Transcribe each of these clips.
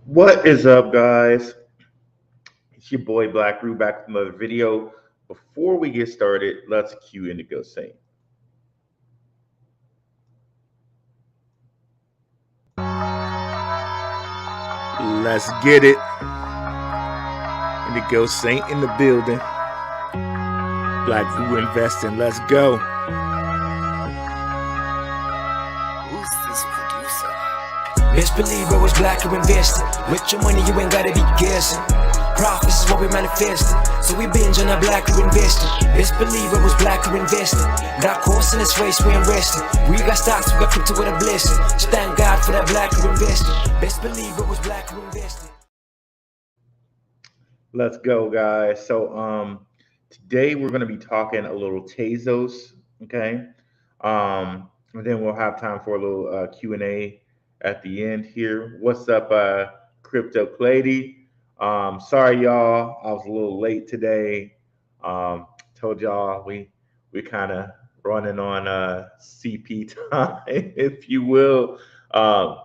What is up, guys? It's your boy Blackrue back with another video. Before we get started, let's cue Indigo Saint. Let's get it. Indigo Saint in the building. Blackrue investing. Let's go. Who's this producer? Best believe I was black or invested. With your money, you ain't gotta be guessing. Profits is what we manifested. So we binge on our black or invested. Best believe I was black or invested. Got course in this race, we ain't resting. We got stocks, we got crypto with a blessing. Just thank God for that black or invested. Best believe I was black or invested. Let's go, guys. So today we're gonna be talking a little Tezos, okay? And then we'll have time for a little Q&A at the end here. What's up, Crypto Clady? Sorry, y'all. I was a little late today. Told y'all we kind of running on CP time, if you will. Um,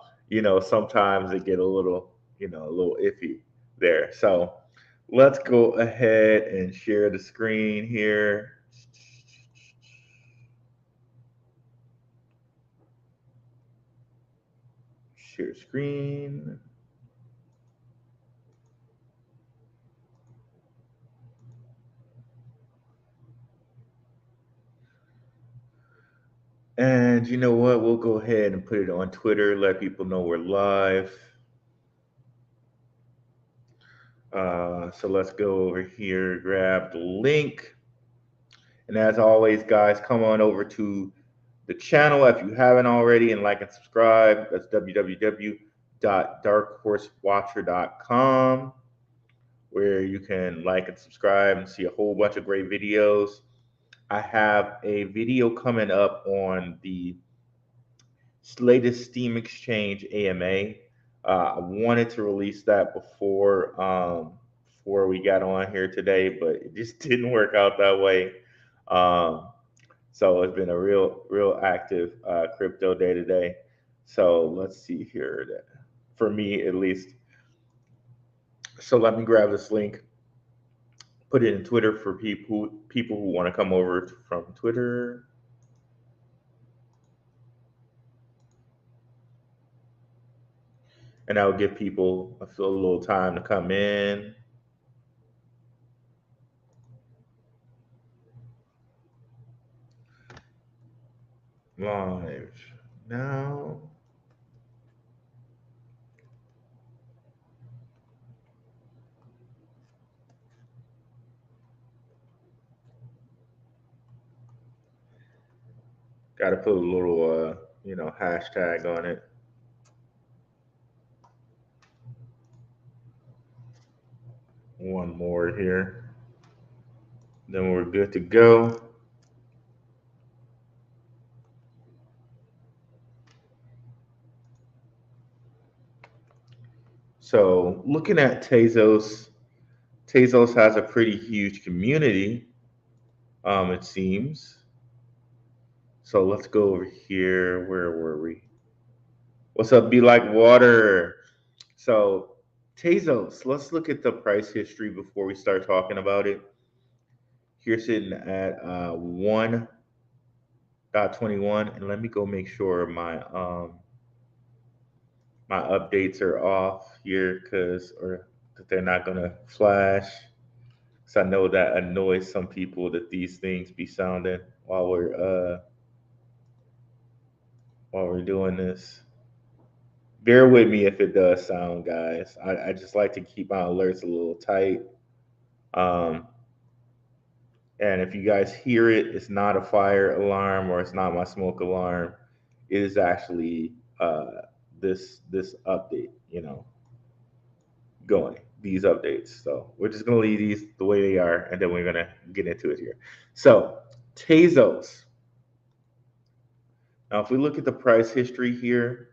sometimes it get a little, a little iffy there. So let's go ahead and share the screen here. Share screen. And you know what? We'll go ahead and put it on Twitter, let people know we're live. So let's go over here, grab the link. And as always, guys, come on over to the channel if you haven't already and like and subscribe. That's www.darkhorsewatcher.com, where you can like and subscribe and see a whole bunch of great videos. I have a video coming up on the latest Steam Exchange AMA. I wanted to release that before we got on here today, but it just didn't work out that way. Um, so it's been a real active crypto day today. So let's see here. For me, at least. So let me grab this link, put it in Twitter for people who want to come over from Twitter. And that will give people a little time to come in. Live now. Got to put a little, hashtag on it. One more here. Then we're good to go. So looking at Tezos, Tezos has a pretty huge community, it seems. So let's go over here. Where were we? What's up, Be Like Water? So Tezos, let's look at the price history before we start talking about it. Here sitting at 1.21, and let me go make sure my updates are off here or that they're not gonna flash. Because I know that annoys some people that these things be sounding while we're doing this. Bear with me if it does sound, guys. I just like to keep my alerts a little tight. Um, and if you guys hear it, it's not a fire alarm or it's not my smoke alarm. It is actually this update, going, these updates. So we're just gonna leave these the way they are, and then we're gonna get into it here. So Tezos. Now, if we look at the price history here,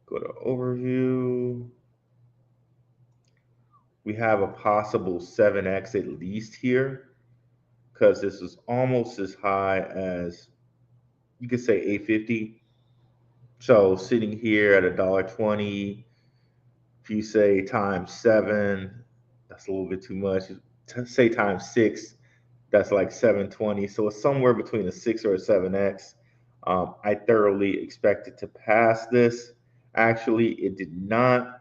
go to overview. We have a possible 7x at least here, because this is almost as high as, you could say, 850. So sitting here at $1.20, if you say times seven, that's a little bit too much. Say times six, that's like 720. So it's somewhere between a 6 or a 7x. I thoroughly expected to pass this. Actually, it did not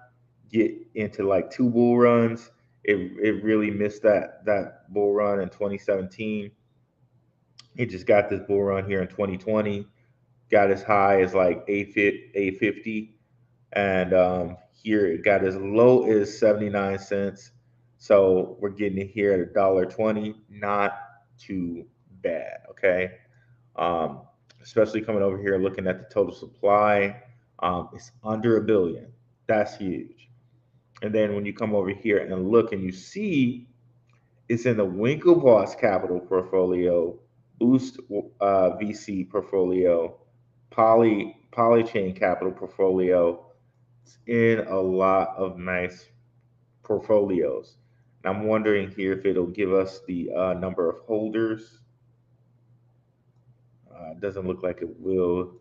get into like two bull runs. It really missed that bull run in 2017. It just got this bull run here in 2020. Got as high as like 850, and here it got as low as 79 cents. So we're getting it here at $1.20. Not too bad, okay? Um, Especially coming over here looking at the total supply, it's under a billion. That's huge. And then when you come over here and look and you see it's in the Winklevoss Capital portfolio, Boost VC portfolio, Polychain Capital portfolio. It's in a lot of nice portfolios. And I'm wondering here if it'll give us the number of holders. It doesn't look like it will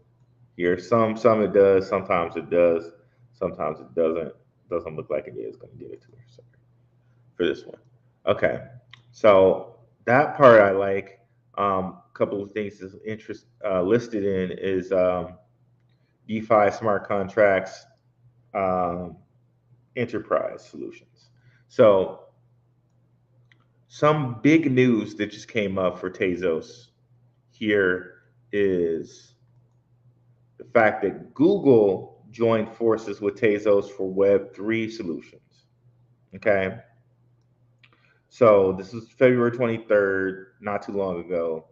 here. Some it does, sometimes it does, sometimes it doesn't. Doesn't look like it is going to give it to us for this one. Okay, so that part I like. A couple of things is interest listed in is DeFi smart contracts, um, enterprise solutions. So some big news that just came up for Tezos here is the fact that Google joined forces with Tezos for Web3 solutions. Okay. So this was February 23rd, not too long ago.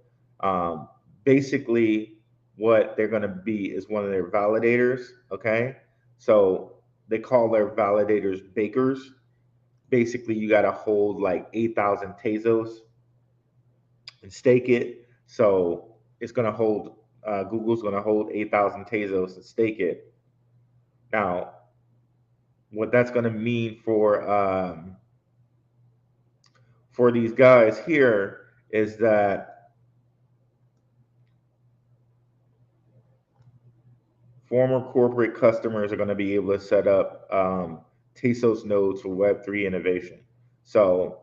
Basically, what they're going to be is one of their validators. Okay. So they call their validators bakers. Basically, you got to hold like 8,000 Tezos and stake it. So it's going to hold, Google's going to hold 8,000 Tezos and stake it. Now, what that's going to mean for these guys here is that former corporate customers are going to be able to set up Tezos nodes for Web3 innovation. So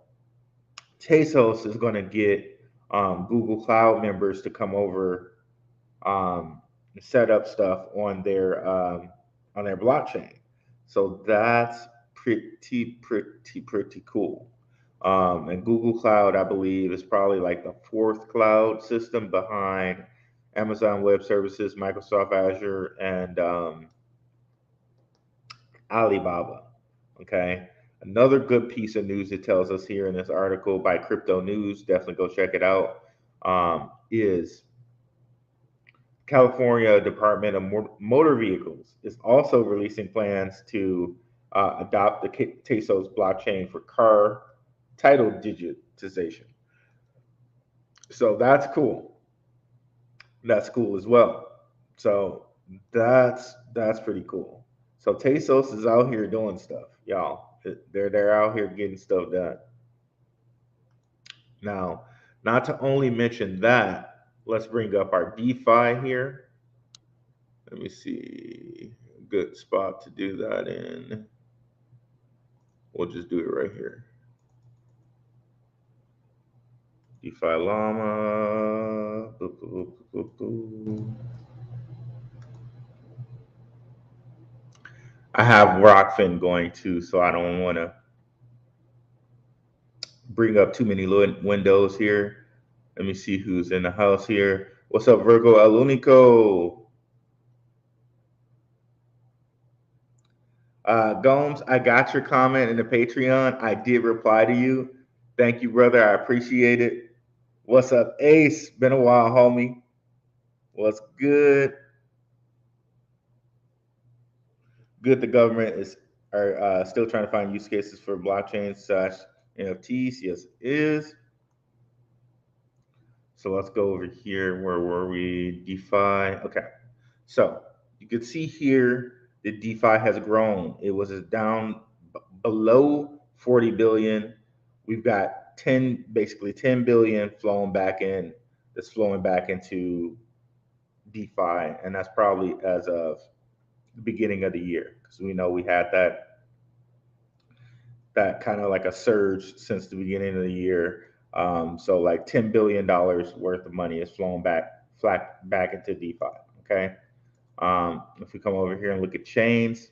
Tezos is going to get Google Cloud members to come over and set up stuff on their blockchain. So that's pretty cool. And Google Cloud, I believe, is probably like the fourth cloud system behind Amazon Web Services, Microsoft Azure, and Alibaba. Okay. Another good piece of news it tells us here in this article by Crypto News, definitely go check it out, is California Department of Motor Vehicles is also releasing plans to adopt the Tezos blockchain for car title digitization. So that's cool. That's cool as well. So that's pretty cool. So Tezos is out here doing stuff, y'all. They're out here getting stuff done. Now, not to only mention that, let's bring up our DeFi here. Let me see a good spot to do that in. We'll just do it right here. DeFi Llama. Boop, boop, boop, boop. I have Rockfin going too, so I don't want to bring up too many windows here. Let me see who's in the house here. What's up, Virgo El Unico? Gomes, I got your comment in the Patreon. I did reply to you. Thank you, brother. I appreciate it. What's up, Ace? Been a while, homie. What's good? Good. The government are still trying to find use cases for blockchain / NFTs. Yes, it is. So let's go over here. Where were we? DeFi. Okay. So you can see here that DeFi has grown. It was down below 40 billion. We've got basically 10 billion flowing back in. That's flowing back into DeFi, and that's probably as of the beginning of the year because we know we had that kind of like a surge since the beginning of the year. So like $10 billion worth of money is flown back into DeFi. Okay. If we come over here and look at chains,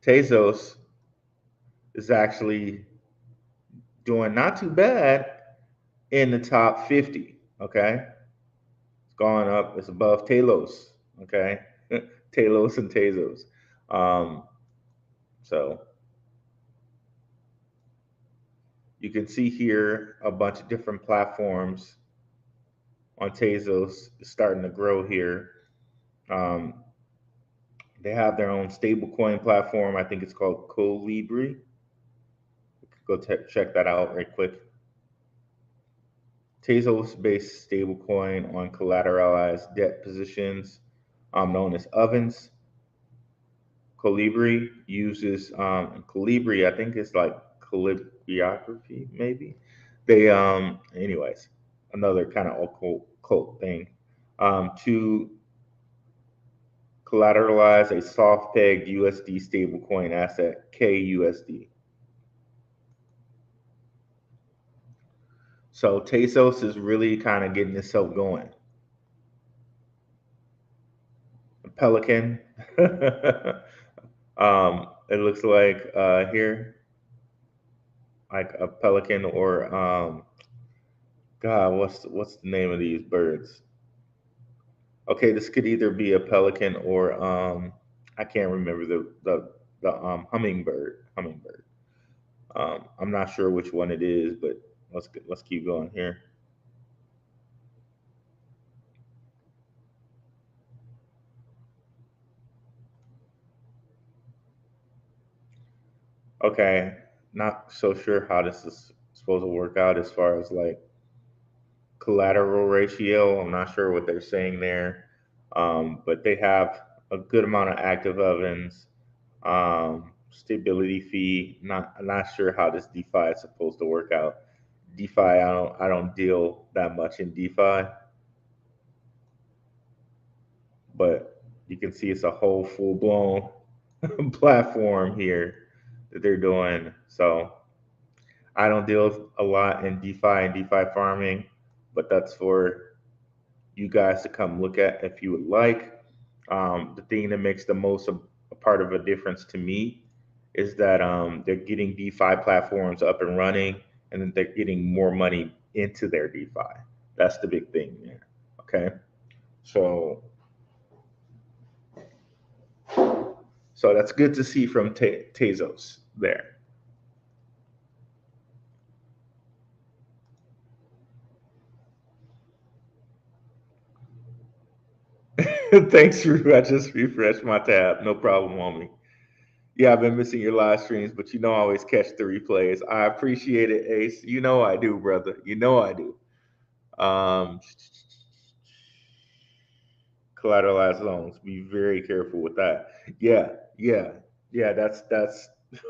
Tezos is actually doing not too bad in the top 50. Okay. It's going up. It's above Talos. Okay. Talos and Tezos. Um, so you can see here a bunch of different platforms on Tezos starting to grow here. Um, they have their own stablecoin platform. I think it's called Colibri. Go check that out right quick. Tezos-based stablecoin on collateralized debt positions, known as ovens. Colibri uses Colibri. I think it's like calligraphy, maybe. They anyways, another kind of occult thing. To collateralize a soft pegged USD stablecoin asset, KUSD. So Tezos is really kind of getting itself going. Pelican. It looks like here, like a pelican or God, what's the name of these birds? Okay, this could either be a pelican or I can't remember the hummingbird. Hummingbird. I'm not sure which one it is, but let's keep going here. Okay, not so sure how this is supposed to work out as far as like collateral ratio. I'm not sure what they're saying there, but they have a good amount of active ovens. Stability fee. I'm not sure how this DeFi is supposed to work out. DeFi, I don't deal that much in DeFi, but you can see it's a whole full blown platform here that they're doing. So I don't deal a lot in DeFi and DeFi farming, but that's for you guys to come look at if you would like. The thing that makes the most a part of a difference to me is that they're getting DeFi platforms up and running, and then they're getting more money into their DeFi. That's the big thing there. Okay, so so that's good to see from Tezos there. Thanks, Drew. I just refreshed my tab. No problem, homie. Yeah, I've been missing your live streams, but I always catch the replays. I appreciate it, Ace. You know I do, brother. You know I do. Um, Collateralized loans. Be very careful with that. Yeah, yeah, yeah. That's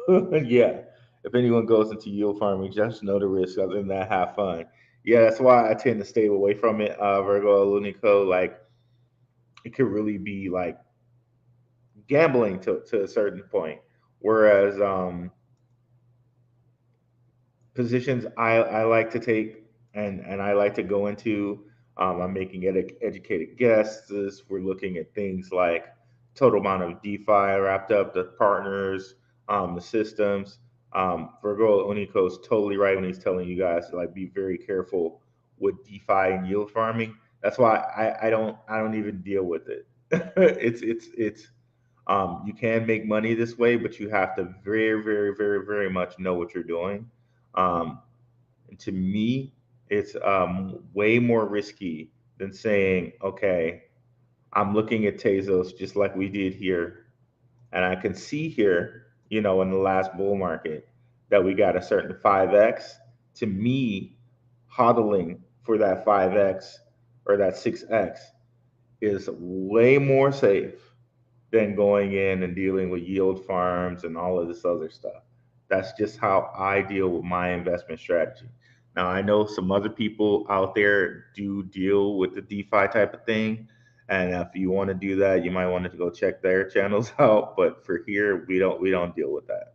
yeah. If anyone goes into yield farming, just know the risk. Other than that, have fun. Yeah, that's why I tend to stay away from it. Virgo Lunico, like it could really be like gambling to a certain point. Whereas positions I like to take and I like to go into. I'm making educated guesses. We're looking at things like total amount of DeFi wrapped up, the partners, the systems. Virgo Unico is totally right when he's telling you guys to like be very careful with DeFi and yield farming. That's why I don't even deal with it. It's you can make money this way, but you have to very, very, very, very much know what you're doing. Um, and to me, it's way more risky than saying, okay, I'm looking at Tezos just like we did here. And I can see here, in the last bull market that we got a certain 5X. To me, hodling for that 5X or that 6X is way more safe than going in and dealing with yield farms and all of this other stuff. That's just how I deal with my investment strategy. Now, I know some other people out there do deal with the DeFi type of thing. And if you want to do that, you might want to go check their channels out. But for here, we don't deal with that.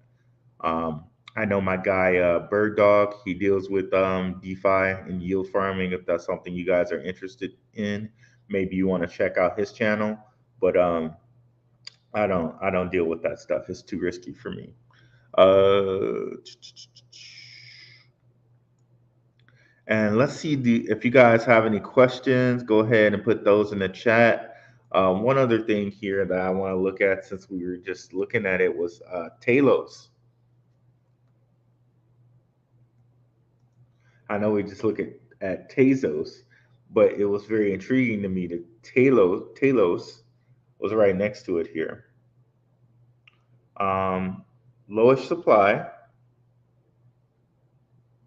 Um, I know my guy Bird Dog. He deals with DeFi and yield farming. If that's something you guys are interested in, maybe you want to check out his channel. But I don't deal with that stuff. It's too risky for me. Uh, and let's see if you guys have any questions. Go ahead and put those in the chat. One other thing here that I want to look at, since we were just looking at it, was Talos. I know we just look at Tezos, but it was very intriguing to me that Talos was right next to it here. Um, Lowest supply,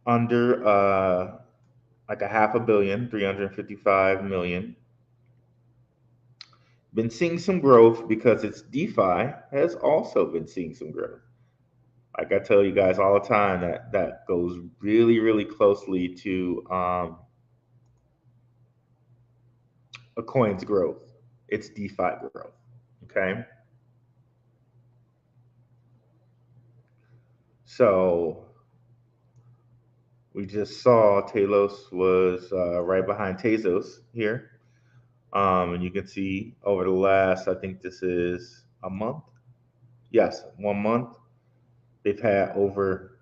under like a half a billion, 355 million. Been seeing some growth because its DeFi has also been seeing some growth. Like I tell you guys all the time, that goes really, really closely to a coin's growth. It's DeFi growth. Okay. So we just saw Talos was right behind Tezos here. And you can see over the last, I think this is a month. Yes, 1 month. They've had over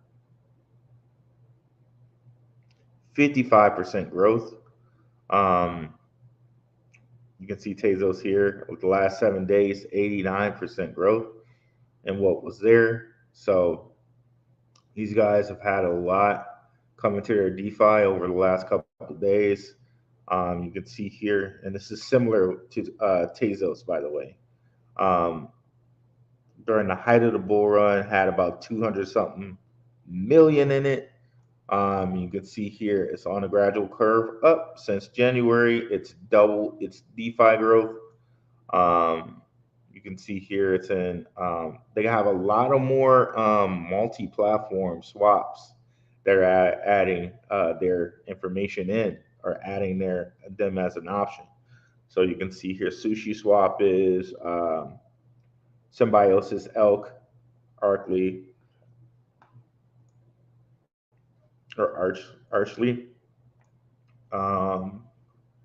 55% growth. Um, you can see Tezos here with the last 7 days, 89% growth and what was there. So these guys have had a lot coming to their DeFi over the last couple of days. You can see here, and this is similar to Tezos, by the way. Um, During the height of the bull run, had about 200 something million in it. You can see here it's on a gradual curve up since January. It's double its DeFi growth. Um, you can see here it's in. They have a lot of more multi-platform swaps that are adding their information in, or adding them as an option. So you can see here, Sushi Swap is Symbiosis, Elk, Arcly, or Archly, um,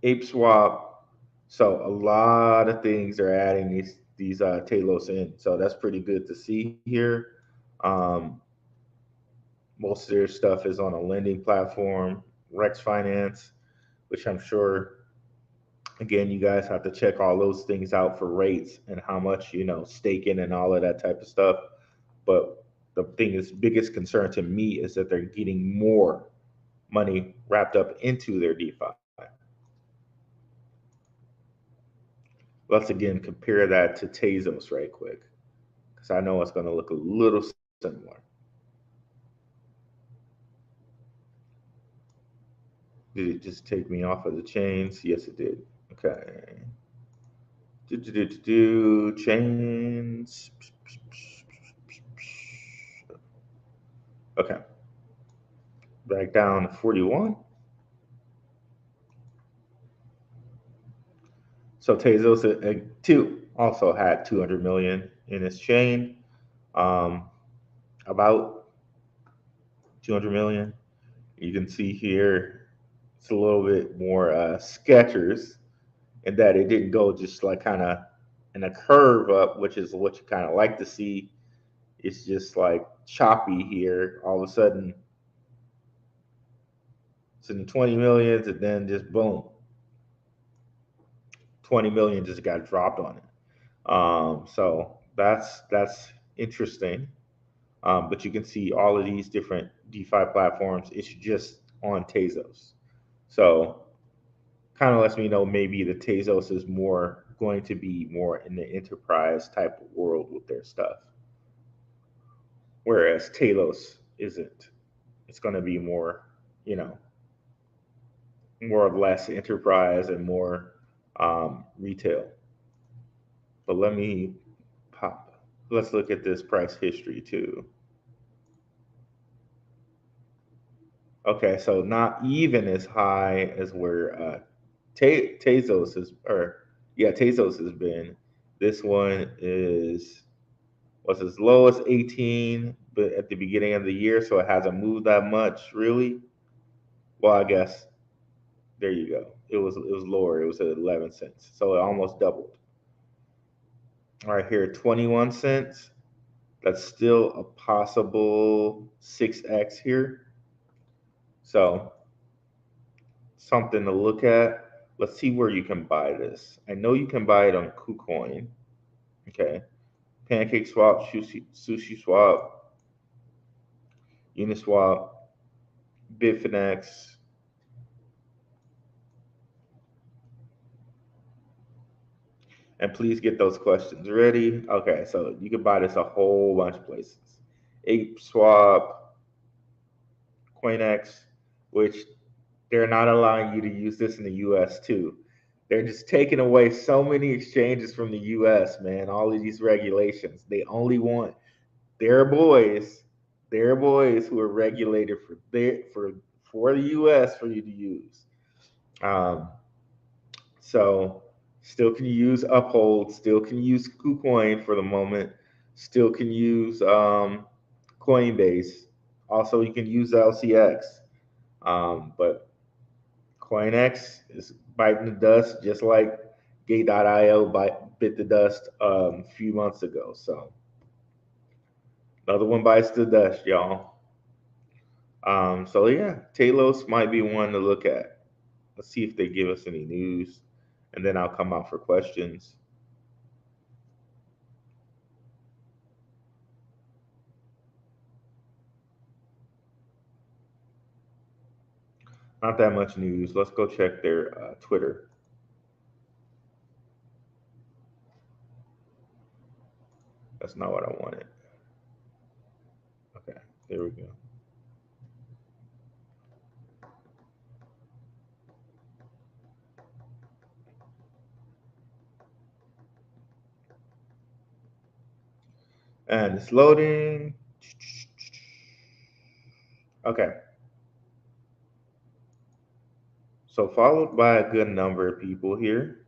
Ape Swap. So a lot of things are adding these Talos in. So that's pretty good to see here. Um, Most of their stuff is on a lending platform, Rex Finance, which I'm sure, again, you guys have to check all those things out for rates and how much, staking and all of that type of stuff. But the thing is, biggest concern to me is that they're getting more money wrapped up into their DeFi. Let's again compare that to Tezos right quick, because I know it's going to look a little similar. Did it just take me off of the chains? Yes, it did. Okay. Chains. Okay. Back down to 41. So Tezos too also had 200 million in its chain. About 200 million. You can see here it's a little bit more sketchers, in that it didn't go just like kind of in a curve up, which is what you kind of like to see. It's just like choppy here. All of a sudden, it's in the 20 millions, and then just boom, 20 million just got dropped on it. So that's interesting. But you can see all of these different DeFi platforms. It's just on Tezos. So kind of lets me know maybe the Tezos is more going to be more in the enterprise type of world with their stuff, whereas Talos isn't. It's going to be more, you know, more or less enterprise and more retail. But let me pop. Let's look at this price history too. Okay, so not even as high as where Tezos is, or yeah, Tezos has been. This one is was as low as 18, but at the beginning of the year, so it hasn't moved that much, really. Well, I guess there you go. It was lower. It was at 11 cents, so it almost doubled. All right, here 21 cents. That's still a possible 6x here. So something to look at. Let's see where you can buy this. I know you can buy it on KuCoin. Okay. Pancake Swap, Sushi Swap, Uniswap, Bitfinex. And please get those questions ready. Okay, so you can buy this a whole bunch of places. Ape Swap, CoinX, which they're not allowing you to use this in the US too. They're just taking away so many exchanges from the US, man. All of these regulations. They only want their boys, their boys who are regulated for the US for you to use. Um, so still can use Uphold, still can use KuCoin for the moment, still can use Coinbase. Also, you can use LCX. But CoinX is biting the dust just like Gate.io bit the dust a few months ago. So another one bites the dust, y'all. So yeah, Talos might be one to look at. Let's see if they give us any news, and then I'll come out for questions. Not that much news. Let's go check their Twitter. That's not what I wanted. Okay, there we go. And it's loading. Okay, so followed by a good number of people here.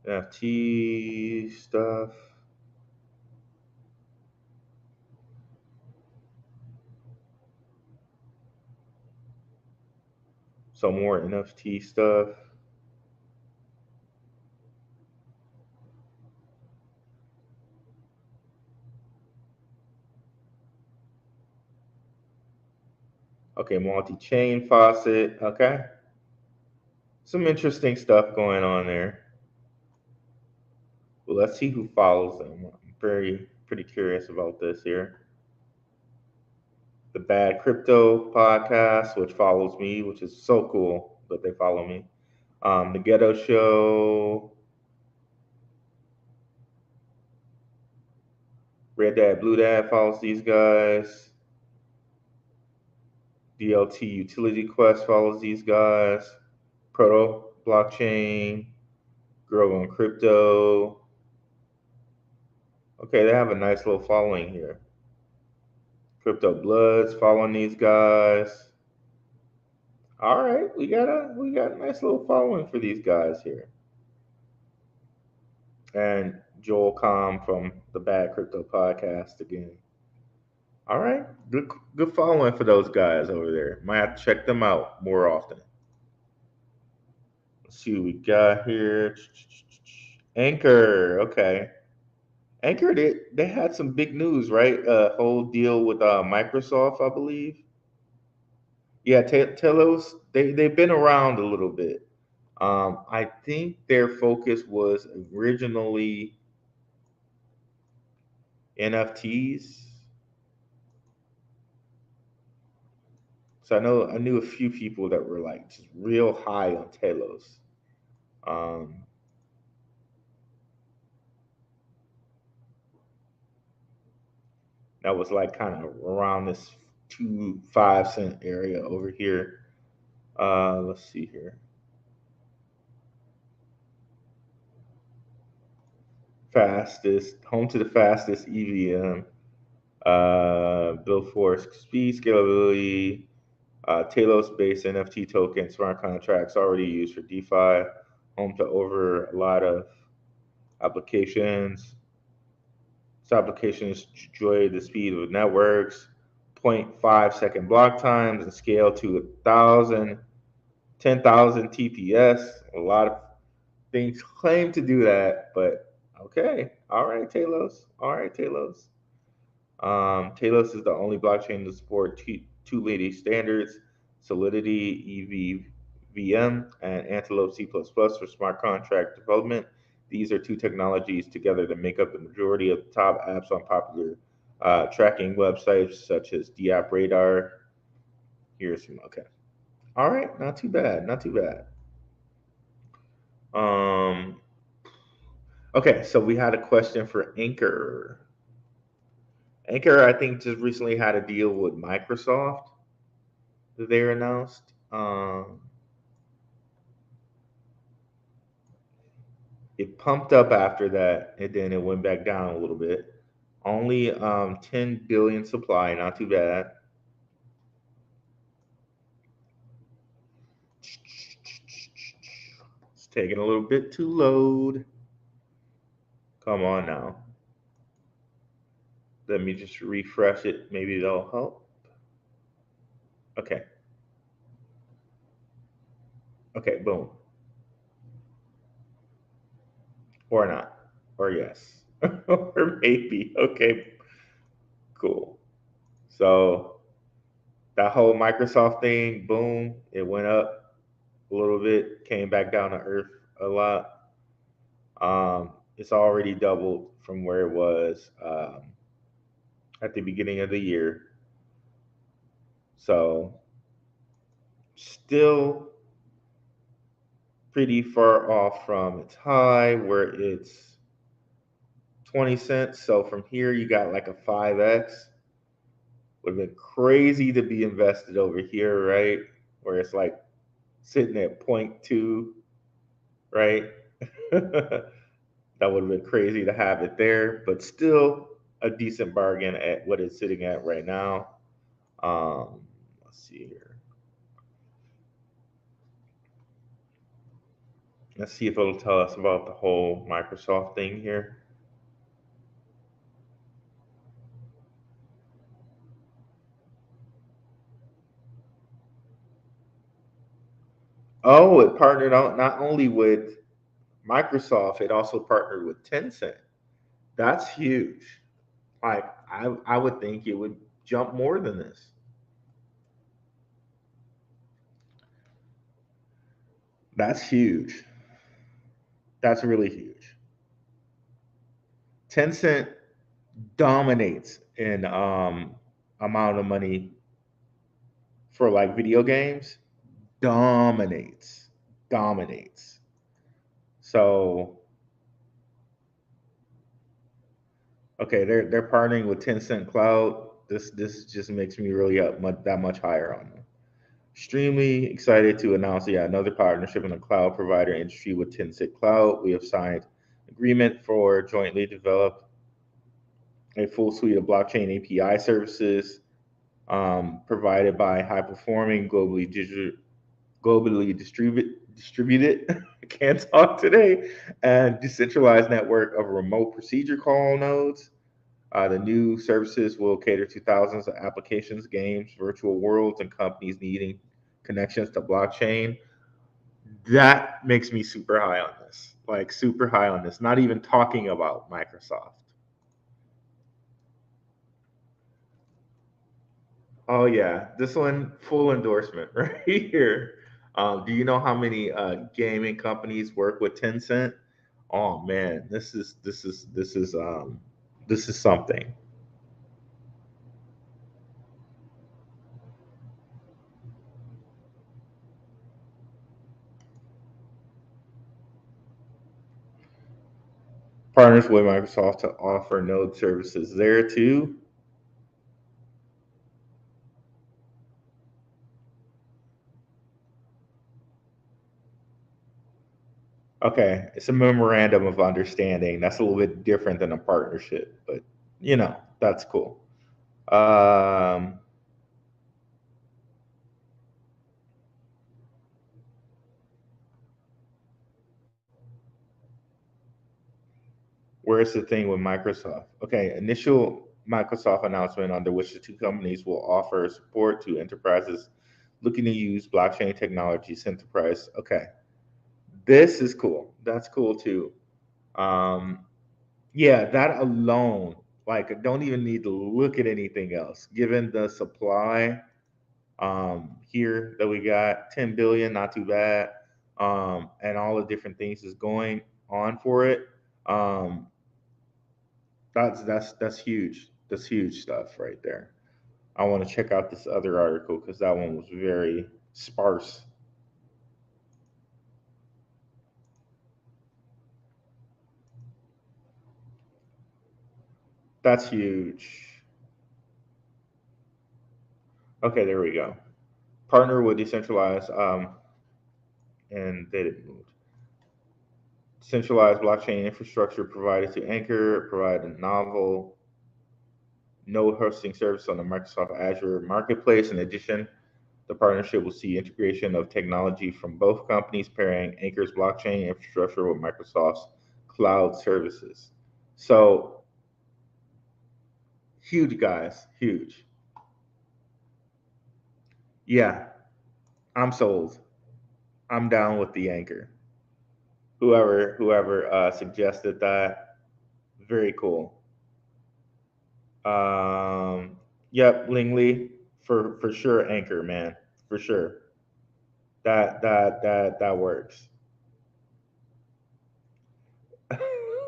NFT stuff. Some more NFT stuff. Okay, multi-chain faucet. Okay. Some interesting stuff going on there. Well, let's see who follows them. I'm pretty curious about this here. The Bad Crypto podcast, which follows me, which is so cool that they follow me. The Ghetto Show, Red Dad Blue Dad follows these guys. DLT Utility Quest follows these guys. Proto Blockchain, Girl on Crypto. Okay, they have a nice little following here. Crypto Bloods following these guys. All right, we got a nice little following for these guys here. And Joel Com from the Bad Crypto podcast again. All right, good following for those guys over there. Might have to check them out more often. Let's see what we got here. Anchor, okay. Anchor, they had some big news, right? Whole deal with Microsoft, I believe. Yeah, Telos, they've been around a little bit. I think their focus was originally NFTs. So I knew a few people that were like just real high on Telos. Um, that was like kind of around this 2 5 cent area over here. Let's see here. home to the fastest EVM, built for speed, scalability, Talos-based NFT token, smart contracts already used for DeFi, home to over a lot of applications. This applications enjoy the speed of networks, 0.5 second block times, and scale to 10,000 TPS. A lot of things claim to do that, but okay. All right, Talos. All right, Talos. Talos is the only blockchain to support two leading standards: Solidity EVM and Antelope C++ for smart contract development. These are two technologies together that make up the majority of the top apps on popular tracking websites such as DApp Radar. Here's some, okay. All right, not too bad, not too bad. Um, okay, so we had a question for Anchor. Anchor, I think, just recently had a deal with Microsoft that they announced. It pumped up after that, and then it went back down a little bit. Only 10 billion supply, not too bad. It's taking a little bit to load. Come on now. Let me just refresh it. Maybe that'll help. Okay. Okay, boom. Or not. Or yes. Or maybe. Okay, cool. So that whole Microsoft thing, boom, it went up a little bit, came back down to earth a lot. It's already doubled from where it was at the beginning of the year. So still pretty far off from its high where it's 20 cents. So from here, you got like a 5x. Would have been crazy to be invested over here, right? Where it's like sitting at point 0.2, right? That would have been crazy to have it there, but still a decent bargain at what it's sitting at right now. Let's see here. Let's see if it'll tell us about the whole Microsoft thing here. Oh, it partnered out not only with Microsoft, it also partnered with Tencent. That's huge. Like I would think it would jump more than this. That's huge. That's really huge. Tencent dominates in amount of money for like video games. Dominates. Dominates. So okay, they're partnering with Tencent Cloud. This just makes me really that much higher on them. Extremely excited to announce another partnership in the cloud provider industry with Tencent Cloud. We have signed agreement for jointly develop a full suite of blockchain API services provided by high performing globally distributed I can't talk today, and decentralized network of remote procedure call nodes. The new services will cater to thousands of applications, games, virtual worlds, and companies needing connections to blockchain. That makes me super high on this. Like super high on this. Not even talking about Microsoft. Oh yeah, this one full endorsement right here. Do you know how many gaming companies work with Tencent? Oh man, this is something. Partners with Microsoft to offer node services there too. Okay, it's a memorandum of understanding. That's a little bit different than a partnership, but that's cool. Um, Where's the thing with Microsoft? Okay, initial Microsoft announcement under which the two companies will offer support to enterprises looking to use blockchain technology. Enterprise. Okay, this is cool. That's cool too. Um, yeah, that alone, like, I don't even need to look at anything else. Given the supply here that we got, 10 billion, not too bad, and all the different things is going on for it. Um, that's huge. That's huge stuff right there. I want to check out this other article because that one was very sparse. That's huge. Okay, there we go. Partner with decentralized and they didn't move. Centralized blockchain infrastructure provided to Anchor, provide a novel node hosting service on the Microsoft Azure marketplace. In addition, the partnership will see integration of technology from both companies, pairing Anchor's blockchain infrastructure with Microsoft's cloud services. So huge, guys, huge. Yeah, I'm sold. I'm down with the Anchor. Whoever suggested that, very cool. Um, yep, Lingley for sure. Anchor, man, for sure. That works.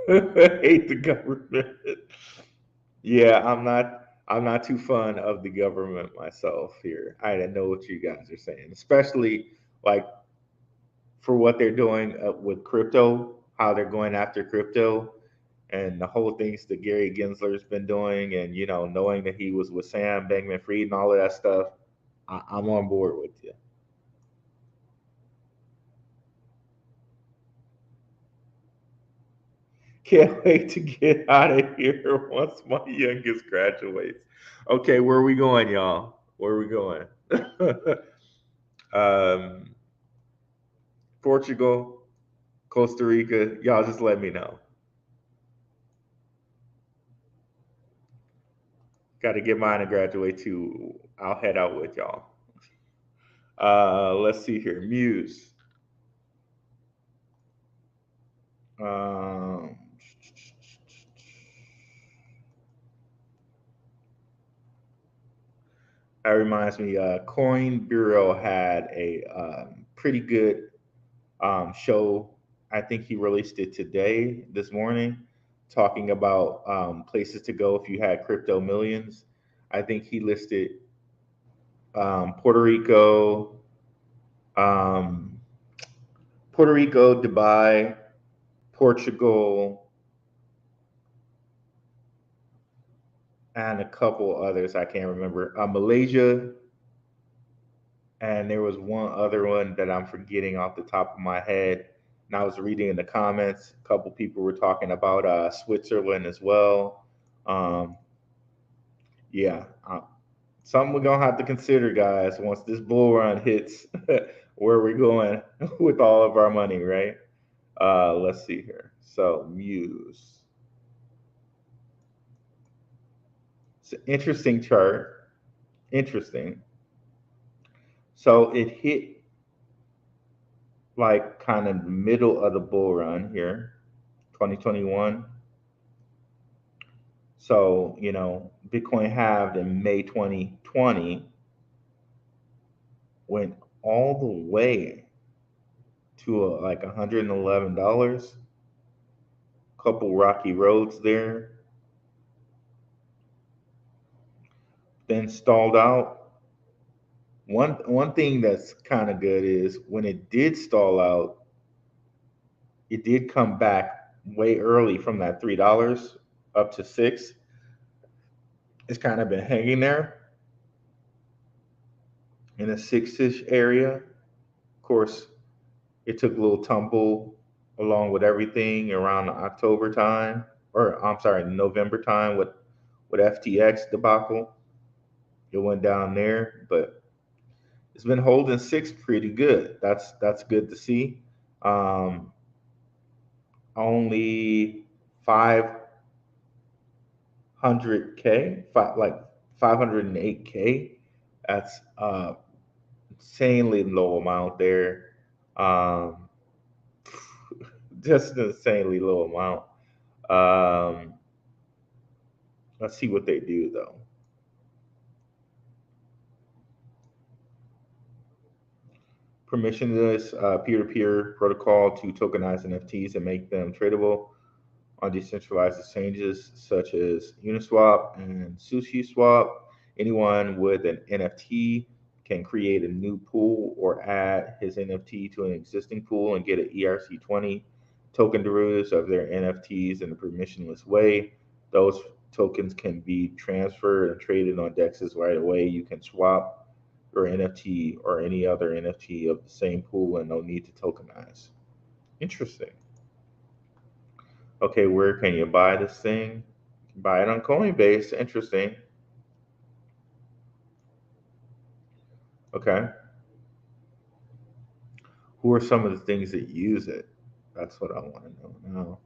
Hate the government. Yeah, I'm not too fun of the government myself here. I know what you guys are saying, especially like for what they're doing with crypto, how they're going after crypto, and the whole things that Gary Gensler's been doing, and knowing that he was with Sam Bankman-Fried and all of that stuff. I'm on board with you. Can't wait to get out of here once my youngest graduates. Okay, where are we going, y'all? Where are we going? um, Portugal, Costa Rica. Y'all just let me know. Got to get mine and graduate too. I'll head out with y'all. Let's see here. Muse. Um, that reminds me. Coin Bureau had a pretty good show. I think he released it today, this morning, talking about places to go if you had crypto millions. I think he listed Puerto Rico, um, Dubai, Portugal, and a couple others I can't remember. Malaysia, and there was one other one that I'm forgetting off the top of my head. And I was reading in the comments, a couple people were talking about Switzerland as well. Um, yeah, something we're gonna have to consider, guys, once this bull run hits where we're going with all of our money, right? Let's see here. So Muse, it's an interesting chart. Interesting. So it hit like kind of middle of the bull run here, 2021. So, Bitcoin halved in May 2020, went all the way to like $111. Couple rocky roads there, then stalled out. One thing that's kind of good is when it did stall out, it did come back way early from that $3 up to 6. It's kind of been hanging there in a 6-ish area. Of course, it took a little tumble, along with everything around the October time, or I'm sorry, November time with FTX debacle. It went down there, but it's been holding six pretty good. That's good to see. Um, Only 500K, like 508K. That's insanely low amount there. Um, just an insanely low amount. Um, let's see what they do though. Permissionless peer-to-peer protocol to tokenize NFTs and make them tradable on decentralized exchanges such as Uniswap and SushiSwap. Anyone with an NFT can create a new pool or add his NFT to an existing pool and get an ERC20 token derivatives of their NFTs in a permissionless way. Those tokens can be transferred and traded on DEXs right away. You can swap your NFT or any other NFT of the same pool and no need to tokenize. Interesting. Okay, where can you buy this thing? Buy it on Coinbase. Interesting. Okay. Who are some of the things that use it? That's what I want to know now.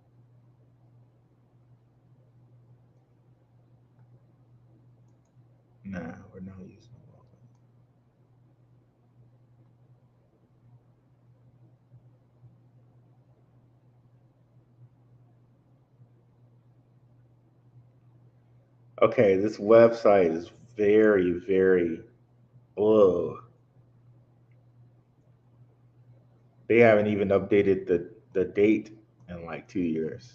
Nah, we're not using it. Okay, this website is very, very low. They haven't even updated the date in like 2 years.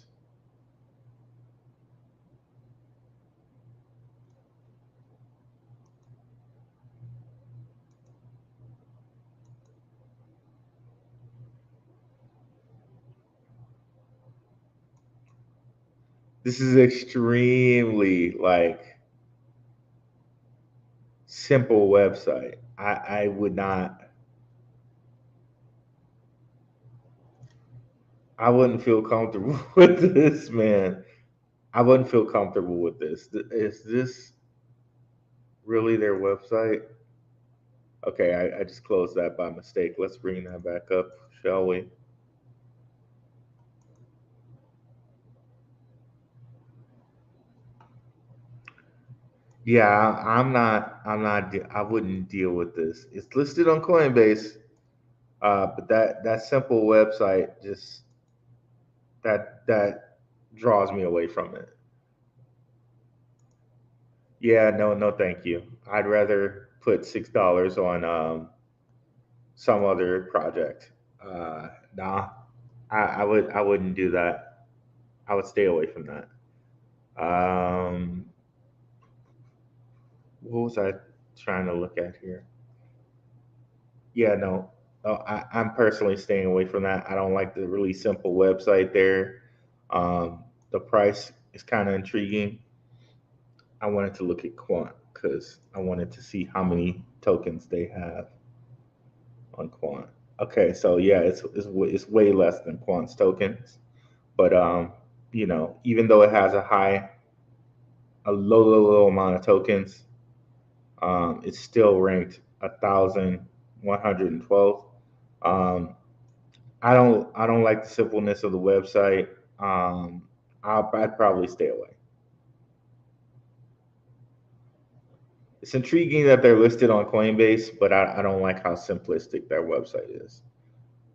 This is extremely like simple website. I would not I wouldn't feel comfortable with this, man. I wouldn't feel comfortable with this. Is this really their website? Okay, I just closed that by mistake. Let's bring that back up, shall we? Yeah, I wouldn't deal with this. It's listed on Coinbase, but that simple website just that draws me away from it. Yeah, no, no, thank you. I'd rather put $6 on some other project. Nah, I wouldn't do that. I would stay away from that. Um, what was I trying to look at here? Yeah, no, I'm personally staying away from that. I don't like the really simple website there. The price is kind of intriguing. I wanted to look at Quant because I wanted to see how many tokens they have on Quant. Okay, so yeah, it's way less than Quant's tokens, but even though it has a low amount of tokens, it's still ranked 1,112. Um, I don't like the simpleness of the website. I'd probably stay away. It's intriguing that they're listed on Coinbase, but I don't like how simplistic their website is.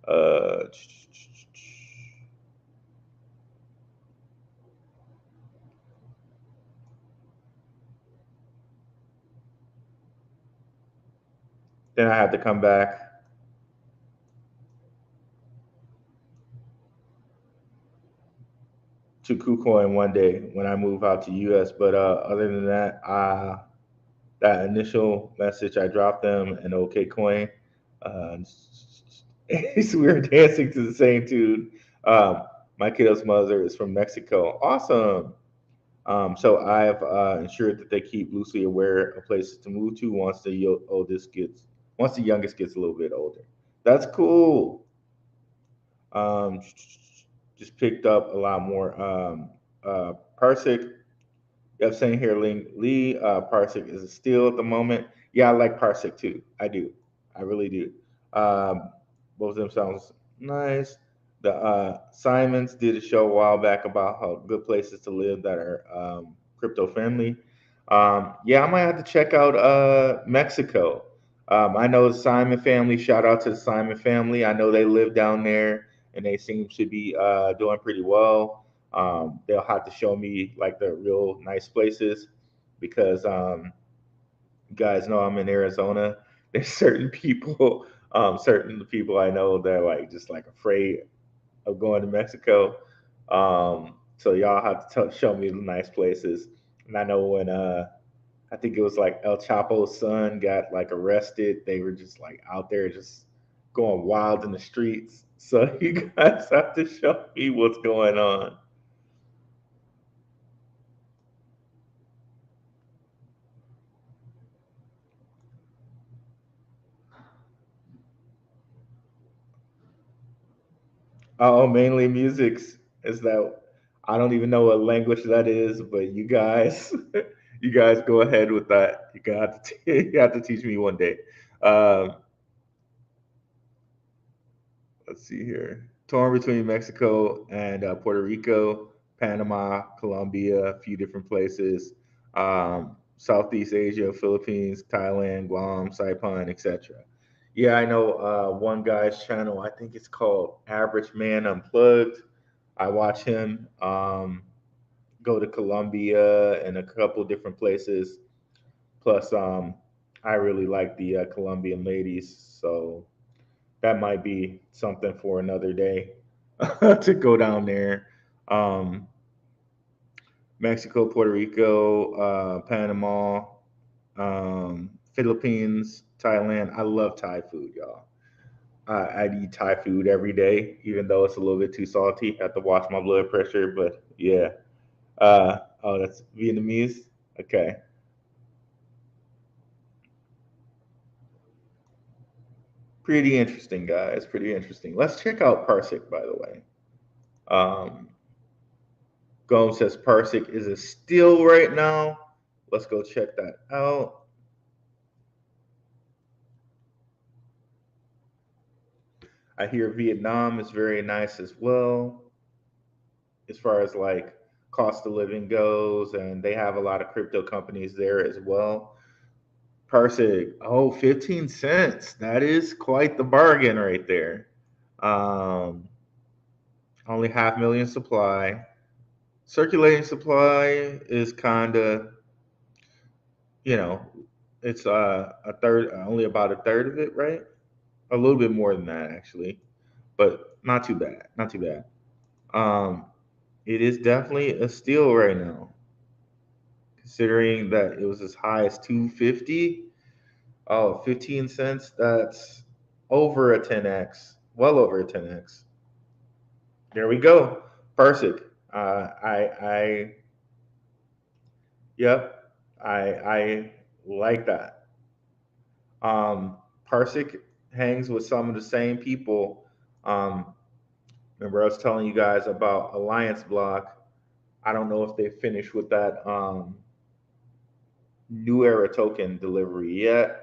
Uh, then I have to come back to KuCoin one day when I move out to US. But other than that, that initial message I dropped them an OK coin. Uh, we were dancing to the same tune. Um, my kiddo's mother is from Mexico. Awesome. So I've ensured that they keep loosely aware of places to move to once the youngest gets a little bit older. That's cool. Um, just picked up a lot more. Parsec, yeah, I'm saying here, Lee, Parsec is a steal at the moment. Yeah, I like Parsec too. I do. I really do. Um, Both of them sounds nice. The Simons did a show a while back about how good places to live that are crypto friendly. Yeah, I might have to check out Mexico. I know the Simon family. Shout out to the Simon family. I know they live down there and they seem to be doing pretty well. They'll have to show me like the real nice places because you guys know I'm in Arizona. There's certain people I know that are like just like afraid of going to Mexico. So y'all have to show me the nice places. And I know when I think it was like El Chapo's son got like arrested, they were just like out there just going wild in the streets. So you guys have to show me what's going on. Oh, mainly musics. Is that I don't even know what language that is, but you guys, you guys go ahead with that. You got to you have to teach me one day. Um, let's see here. Torn between Mexico and Puerto Rico, Panama, Colombia, a few different places. Southeast Asia, Philippines, Thailand, Guam, Saipan, etc. Yeah, I know one guy's channel. I think it's called Average Man Unplugged. I watch him go to Colombia and a couple different places. Plus, I really like the Colombian ladies, so that might be something for another day to go down there. Um, Mexico, Puerto Rico, Panama, Philippines, Thailand. I love Thai food, y'all. I eat Thai food every day, even though it's a little bit too salty. I have to watch my blood pressure, but yeah. Oh, that's Vietnamese. Okay, pretty interesting, guys. Pretty interesting. Let's check out Parsec, by the way. Um, Gomes says Parsec is a steal right now. Let's go check that out. I hear Vietnam is very nice as well, as far as like cost of living goes, and they have a lot of crypto companies there as well. Parsec, oh, 15 cents. That is quite the bargain right there. Um, Only half million supply. Circulating supply is kind of, you know, it's a third, only about a third of it, right? A little bit more than that actually, but not too bad. Not too bad. Um, it is definitely a steal right now, considering that it was as high as 250. Oh, 15 cents. That's over a 10x. Well over a 10x. There we go. Parsec. I Yep, I like that. Um, Parsec hangs with some of the same people. Um, Remember, I was telling you guys about Alliance Block. I don't know if they finished with that new era token delivery yet,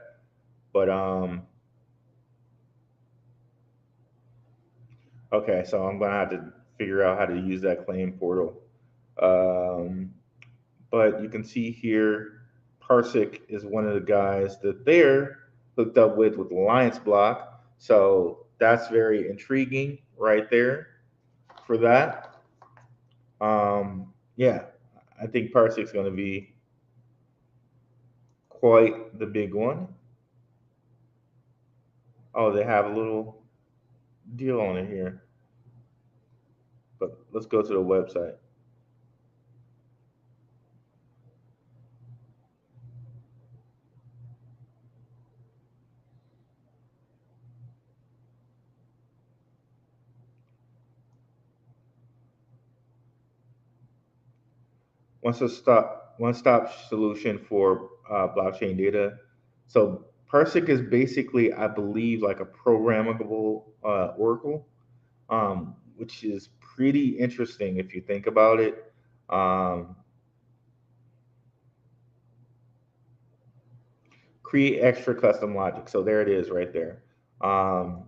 but okay. So I'm gonna have to figure out how to use that claim portal. Um, but you can see here, Parsec is one of the guys that they're hooked up with Alliance Block. So that's very intriguing right there for that. Yeah, I think Parsec's going to be quite the big one. Oh, they have a little deal on it here, but let's go to the website. One stop solution for blockchain data. So Parsec is basically, I believe, like a programmable Oracle, which is pretty interesting if you think about it. Um, create extra custom logic. So there it is right there. Um,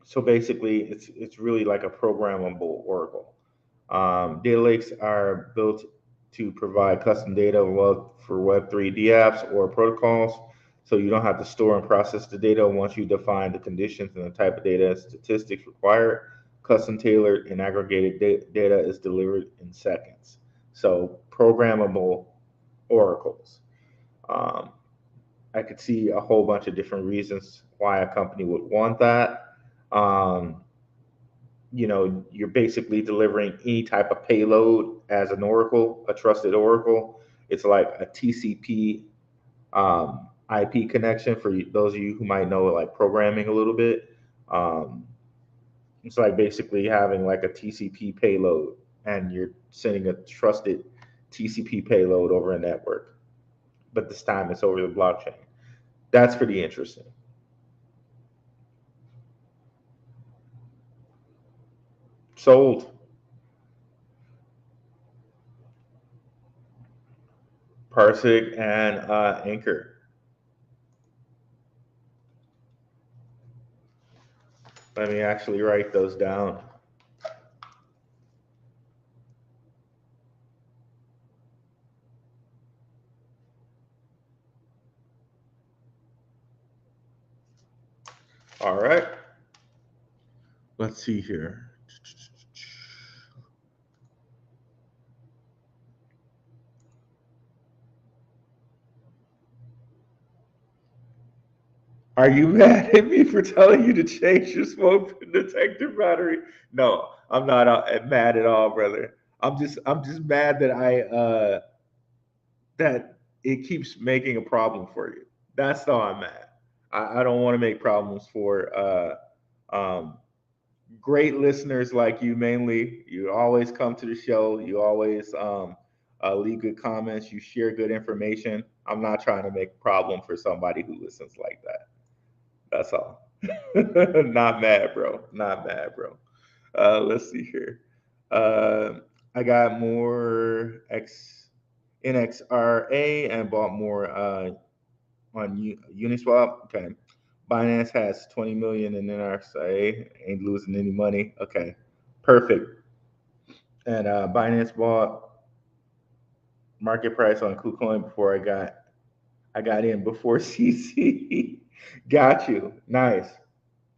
so basically, it's really like a programmable Oracle. Data lakes are built to provide custom data for Web3 dApps or protocols, so you don't have to store and process the data. Once you define the conditions and the type of data and statistics required, custom tailored and aggregated data is delivered in seconds. So programmable oracles. Um, I could see a whole bunch of different reasons why a company would want that. Um, you're basically delivering any type of payload as an oracle, a trusted oracle. It's like a TCP IP connection for those of you who might know like programming a little bit. Um, it's like basically having like a TCP payload, and you're sending a trusted TCP payload over a network, but this time it's over the blockchain. That's pretty interesting. Sold. Parsec and Anchor. Let me actually write those down. All right. Let's see here. Are you mad at me for telling you to change your smoke detector battery? No, I'm not mad at all, brother. I'm just mad that that it keeps making a problem for you. That's all I'm mad. I don't want to make problems for um, great listeners like you. Mainly, you always come to the show. You always leave good comments. You share good information. I'm not trying to make a problem for somebody who listens like that. That's all. Not mad, bro. Not mad, bro. Let's see here. I got more NXRA and bought more on Uniswap. Okay. Binance has 20 million in NRSA. Ain't losing any money. Okay. Perfect. And Binance bought market price on KuCoin before I got in before CC. Got you. Nice.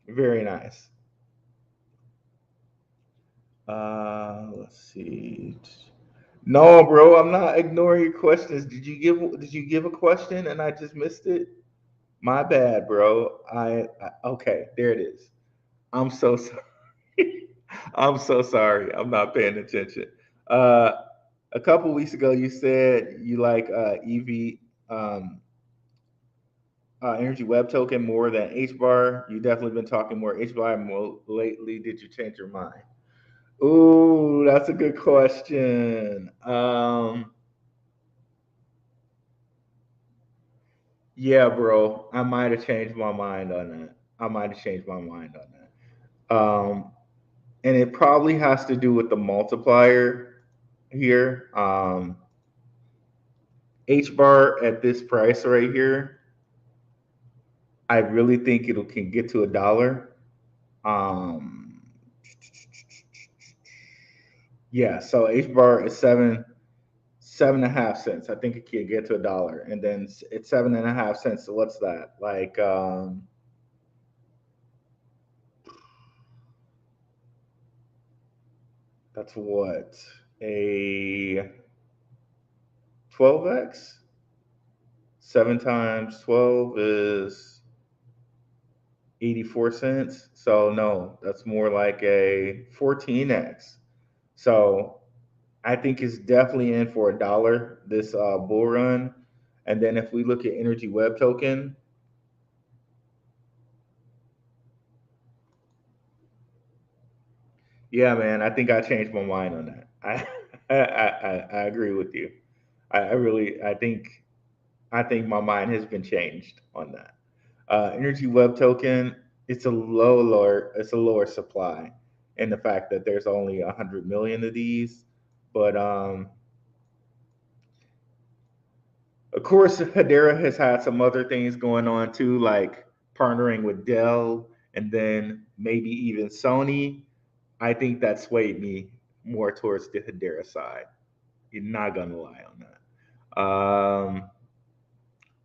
Very nice. Let's see. No, bro, I'm not ignoring your questions. Did you give a question and I just missed it? My bad, bro. Okay, there it is. I'm so sorry. I'm so sorry. I'm not paying attention. Uh, a couple weeks ago, you said you like EV energy web token more than H bar. You definitely been talking more H bar more lately. Did you change your mind? Ooh, that's a good question. Yeah, bro, I might have changed my mind on that. I might have changed my mind on that. And it probably has to do with the multiplier here. H bar at this price right here, I really think it can get to $1. Um, yeah, so H bar is 7.5 cents. I think it can get to $1, and then it's 7.5 cents. So what's that? Like that's what, a 12x. 7 times 12 is 84 cents. So no, that's more like a 14x. So I think it's definitely in for $1 this bull run. And then if we look at Energy Web Token, yeah, man, I think I changed my mind on that. I agree with you. I really I think my mind has been changed on that. Energy Web Token, it's a lower supply, and the fact that there's only 100 million of these. But of course, Hedera has had some other things going on too, like partnering with Dell and then maybe even Sony. I think that swayed me more towards the Hedera side. You're not gonna lie on that.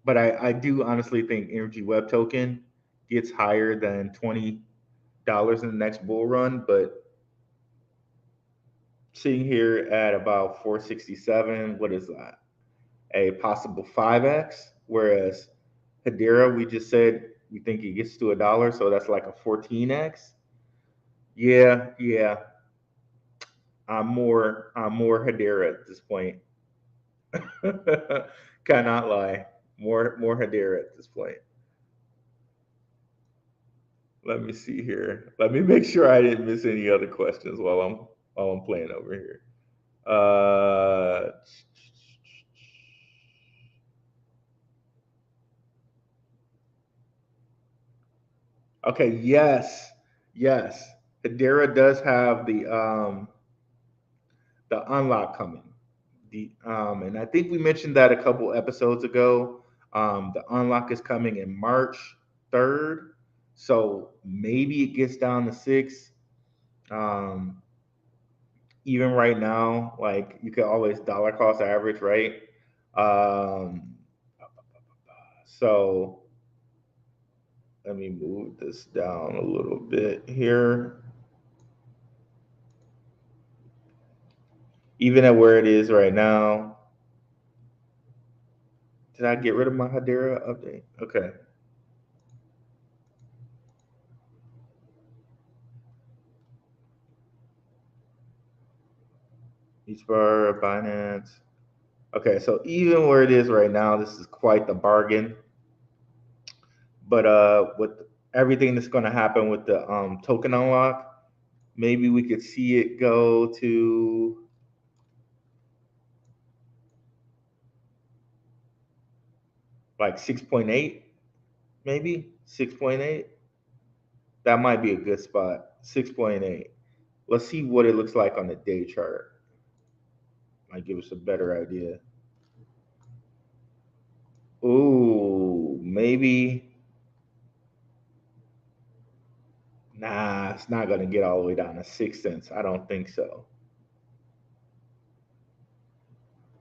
But I do honestly think Energy Web Token gets higher than $20 in the next bull run, but sitting here at about 467, what is that? A possible 5x, whereas Hedera, we just said we think it gets to $1, so that's like a 14x. Yeah, I'm more Hedera at this point. Cannot lie. More Hedera at this point. Let me see here. Let me make sure I didn't miss any other questions while I'm playing over here. Uh, okay, yes. Hedera does have the unlock coming. And I think we mentioned that a couple episodes ago. The unlock is coming in March 3rd, so maybe it gets down to 6. Um, Even right now, like you could always dollar cost average, right? Um, so let me move this down a little bit here. Even at where it is right now, did I get rid of my Hedera update? Okay. Each bar, Binance. Okay, so even where it is right now, this is quite the bargain. But with everything that's going to happen with the token unlock, maybe we could see it go to like 6.8, maybe 6.8. That might be a good spot. 6.8. Let's see what it looks like on the day chart. Might give us a better idea. Ooh, maybe. Nah, it's not going to get all the way down to 6 cents. I don't think so.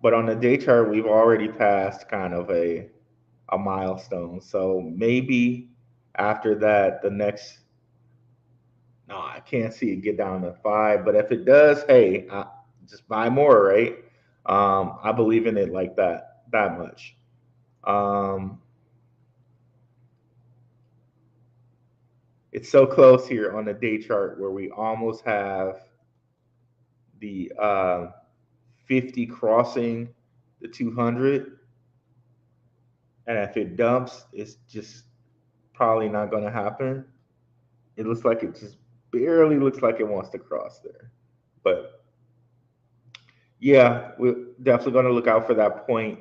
But on the day chart, we've already passed kind of a milestone. So maybe after that, the next, no, I can't see it get down to 5. But if it does, hey, just buy more, right? I believe in it like that much. It's so close here on the day chart where we almost have the 50 crossing the 200. And if it dumps, it's just probably not going to happen. It looks like it just barely looks like it wants to cross there. But yeah, we're definitely going to look out for that point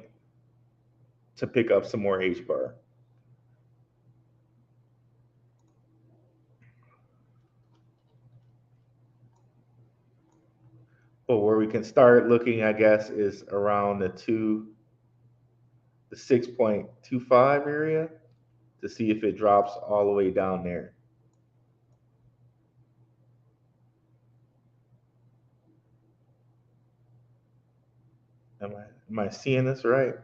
to pick up some more H bar. But where we can start looking, I guess, is around the 6.25 area to see if it drops all the way down there. Am I seeing this right?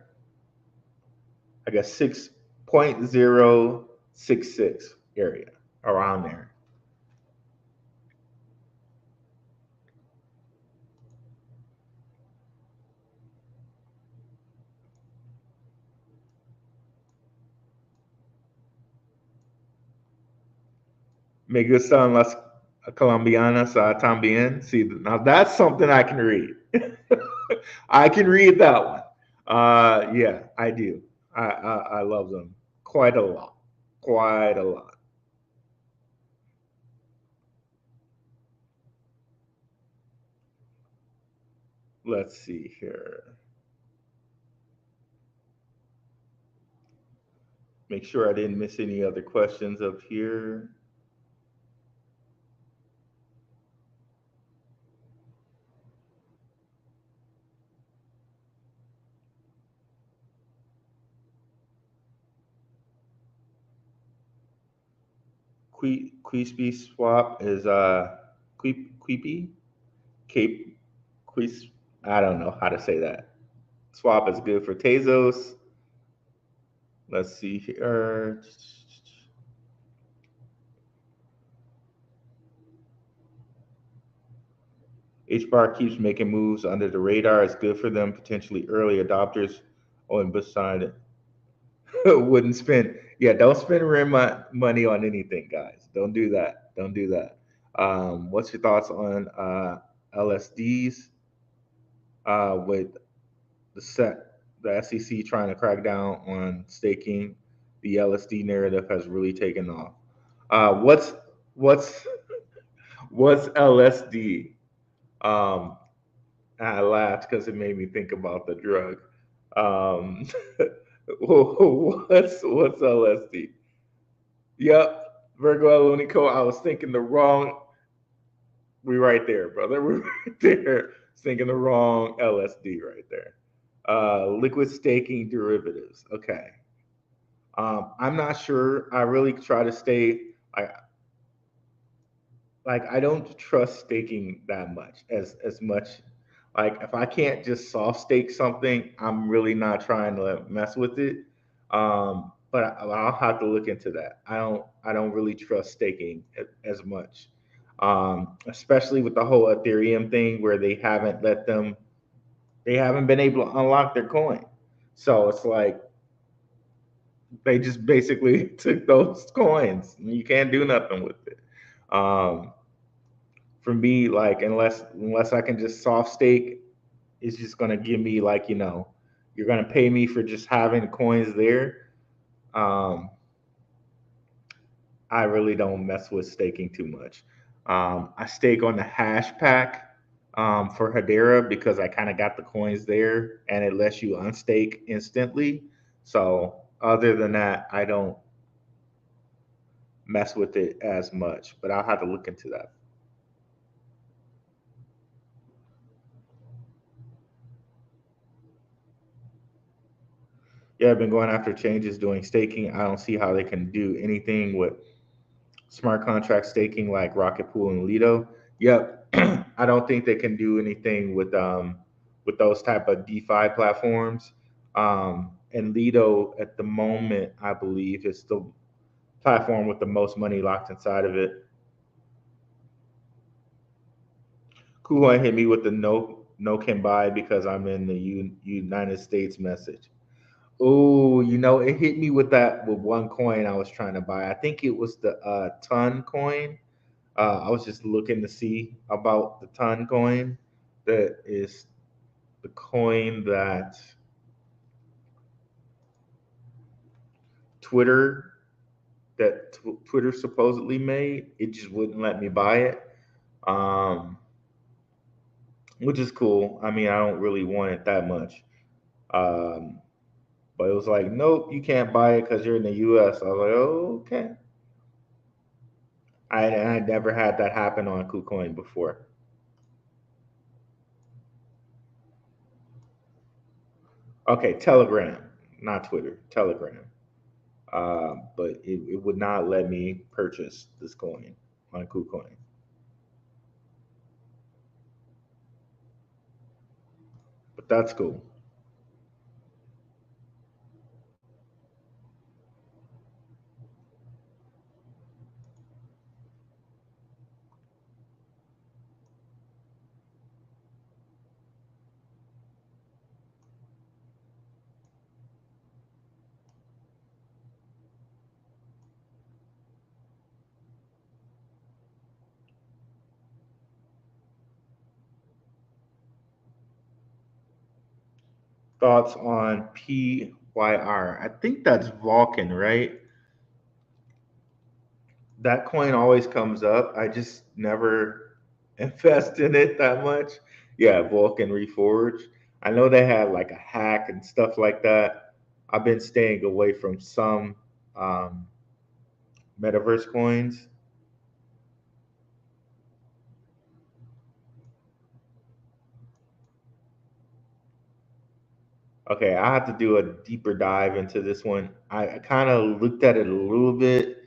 I guess 6.066 area around there. Me gustan las colombianas también. See, now that's something I can read. I can read that one. Yeah, I do. I love them quite a lot. Quite a lot. Let's see here. Make sure I didn't miss any other questions up here. Queespy swap is Queepy Cape Quees. I don't know how to say that. Swap is good for Tezos. Let's see here. H bar keeps making moves under the radar. It's good for them. Potentially early adopters. Oh, and beside wouldn't spend. Yeah, don't spend money on anything, guys. Don't do that. Don't do that. What's your thoughts on LSDs with the SEC trying to crack down on staking? The LSD narrative has really taken off. What's what's LSD? Um, I laughed because it made me think about the drug. Um, what's LSD? Yep, Virgo Elonico. I was thinking the wrong. We right there, brother. We right there. Thinking the wrong LSD right there. Liquid staking derivatives. Okay. I'm not sure. I really try to stay. I I don't trust staking that much as much. Like if I can't just soft stake something, I'm really not trying to mess with it. But I'll have to look into that. I don't really trust staking as much, especially with the whole Ethereum thing where they haven't been able to unlock their coin. So it's like they just basically took those coins. And you can't do nothing with it. Um, for me, like unless I can just soft stake, it's just gonna give me like you're gonna pay me for just having the coins there. Um, I really don't mess with staking too much. I stake on the hash pack for Hedera because I kind of got the coins there and it lets you unstake instantly. So other than that, I don't mess with it as much. But I'll have to look into that. Yeah, I've been going after changes doing staking. I don't see how they can do anything with smart contract staking like Rocket Pool and Lido. Yep, I don't think they can do anything with those type of DeFi platforms. And Lido at the moment, I believe, is the platform with the most money locked inside of it. Kuhan hit me with the no can buy because I'm in the United States message. Oh, it hit me with that with one coin I was trying to buy. I think it was the ton coin. I was just looking to see about the ton coin. That is the coin that Twitter Twitter supposedly made. It just wouldn't let me buy it, um, which is cool. I mean, I don't really want it that much, um, but it was like, nope, you can't buy it because you're in the U.S. I was like, oh, okay. I never had that happen on KuCoin before. Okay, Telegram, not Twitter, Telegram. But it would not let me purchase this coin on KuCoin. But that's cool. Thoughts on PYR? I think that's Vulcan, right? That coin always comes up. I just never invest in it that much. Yeah, Vulcan Reforge. I know they had like a hack and stuff like that. I've been staying away from some um, metaverse coins. Okay, I have to do a deeper dive into this one. I kind of looked at it a little bit,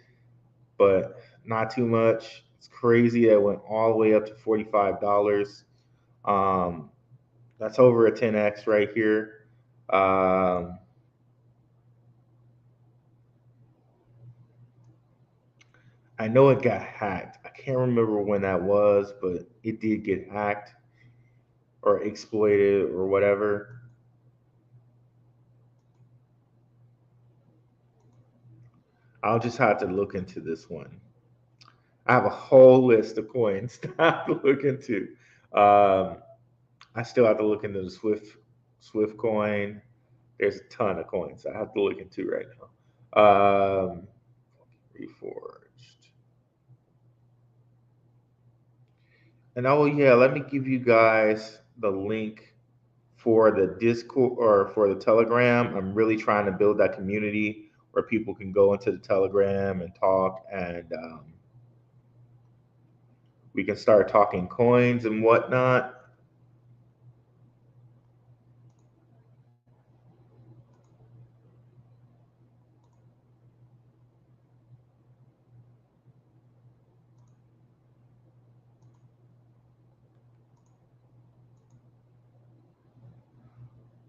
but not too much. It's crazy. It went all the way up to $45. Um, that's over a 10x right here. I know it got hacked. I can't remember when that was, but it did get hacked or exploited or whatever. I'll just have to look into this one. I have a whole list of coins to have to look into. Um, I still have to look into the Swift coin. There's a ton of coins I have to look into right now. Reforged. And oh yeah, let me give you guys the link for the Discord or for the Telegram. I'm really trying to build that community where people can go into the Telegram and talk, and we can start talking coins and whatnot.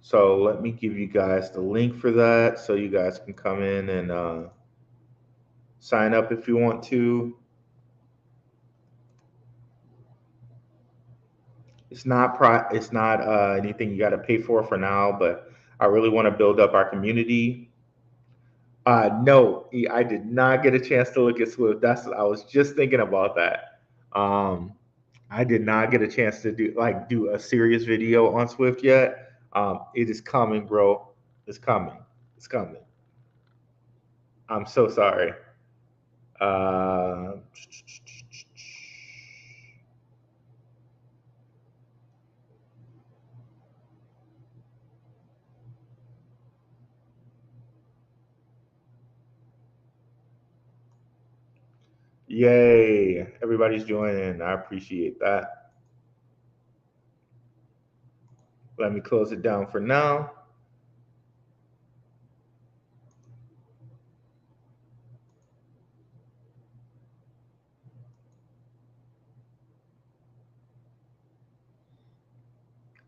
So let me give you guys the link for that so you guys can come in and sign up if you want to. It's not anything you got to pay for now, but I really want to build up our community. No, I did not get a chance to look at Swift. I was just thinking about that. Um, I did not get a chance to do a serious video on Swift yet. It is coming, bro. It's coming. It's coming. I'm so sorry. Uh, Yay! Everybody's joining. I appreciate that. Let me close it down for now.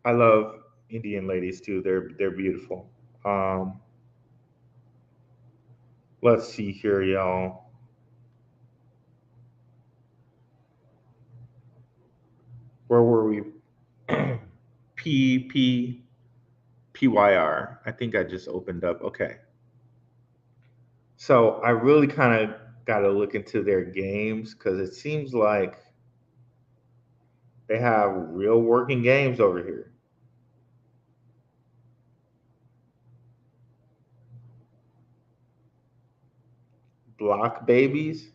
I love Indian ladies too. They're beautiful. Um, let's see here, y'all. Where were we? PPPYR. I think I just opened up. Okay. So I really kind of got to look into their games because it seems like they have real working games over here. Block babies?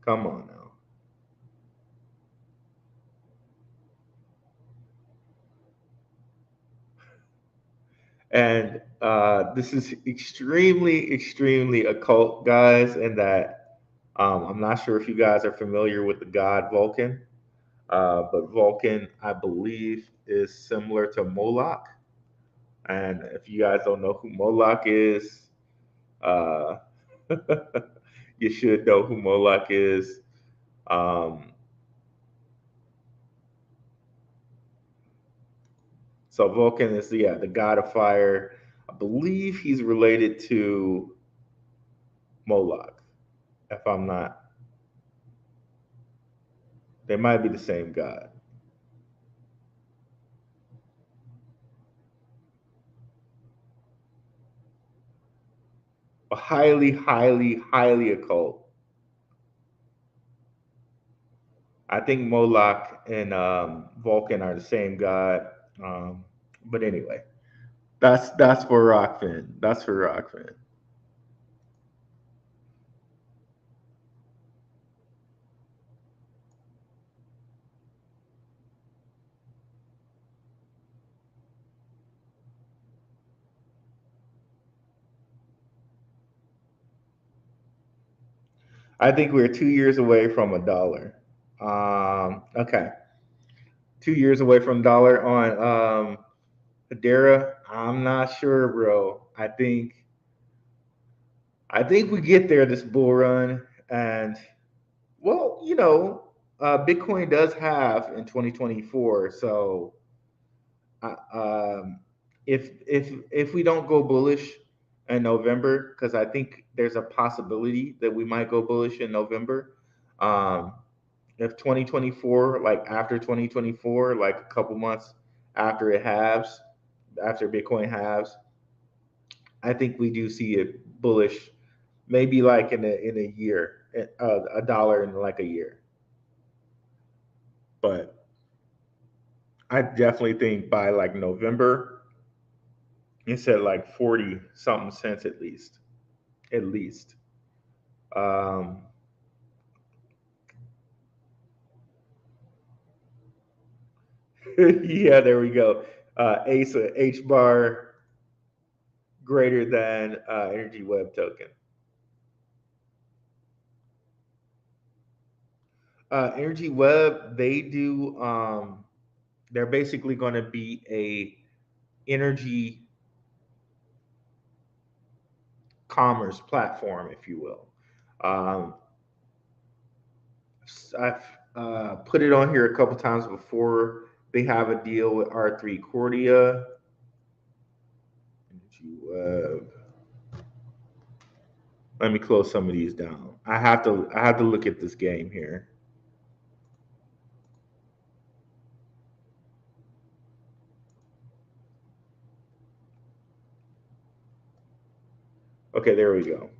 Come on now. And this is extremely, extremely occult, guys, and that I'm not sure if you guys are familiar with the god Vulcan, but Vulcan, I believe, is similar to Moloch. And if you guys don't know who Moloch is, uh, you should know who Moloch is. Um, so Vulcan is the god of fire. I believe he's related to Moloch, if I'm not. They might be the same god. A highly, highly, highly occult. I think Moloch and Vulcan are the same god. But anyway, that's for Rockfin. That's for Rockfin. I think we're 2 years away from a dollar. Okay, 2 years away from dollar on Hedera. I'm not sure, bro. I think we get there this bull run, and Well, Bitcoin does have in 2024. So, uh, um, if we don't go bullish in November, because I think there's a possibility that we might go bullish in November. Um, if 2024, like after 2024, like a couple months after it halves, after Bitcoin halves, I think we do see it bullish, maybe like in a year, a dollar in like a year. But I definitely think by like November, it's at like 40 something cents at least. At least. Um, yeah, there we go. Ace H bar greater than Energy Web token. Energy Web, they do. They're basically going to be a energy commerce platform, if you will. Um, I've put it on here a couple times before. They have a deal with R3 Cordia. Energy Web. Let me close some of these down. I have to look at this game here. Okay, there we go.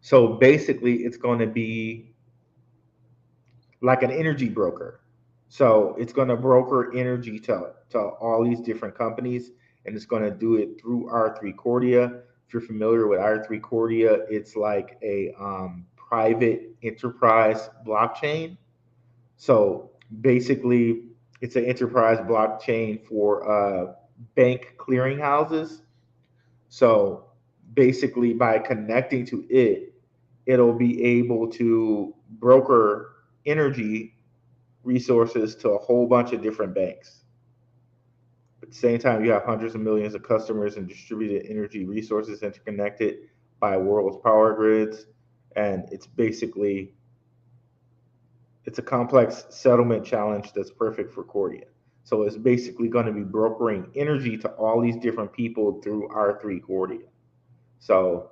So basically, it's going to be like an energy broker. So it's going to broker energy to all these different companies, and it's going to do it through R3 Cordia. If you're familiar with R3 Cordia, it's like a private enterprise blockchain. So basically, it's an enterprise blockchain for bank clearinghouses. So basically, by connecting to it, it'll be able to broker energy resources to a whole bunch of different banks. At the same time, you have hundreds of millions of customers and distributed energy resources interconnected by world's power grids. And it's a complex settlement challenge that's perfect for Cordia. So it's basically going to be brokering energy to all these different people through R3 Cordia. So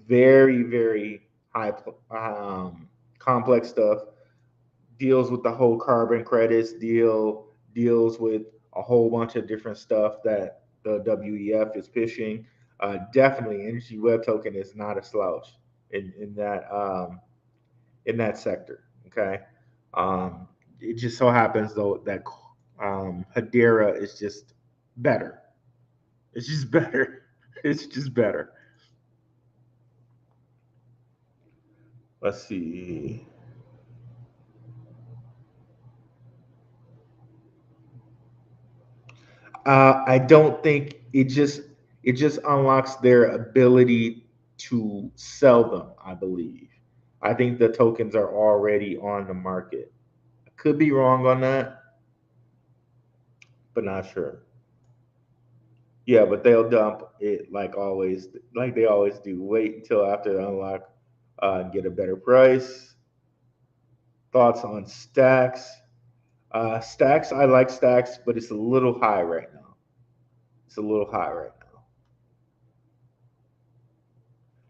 very, very high complex stuff. Deals with the whole carbon credits deals with a whole bunch of different stuff that the WEF is pushing. Definitely, Energy Web Token is not a slouch in that sector. Okay, it just so happens though that Hedera is just better. It's just better. It's just better. Let's see. I don't think it just unlocks their ability to sell them. I believe. I think the tokens are already on the market. I could be wrong on that, but not sure. Yeah, but they'll dump it like always, like they always do. Wait until after the unlock, get a better price. Thoughts on stacks? Stacks, I like stacks, but it's a little high right now. It's a little high right now.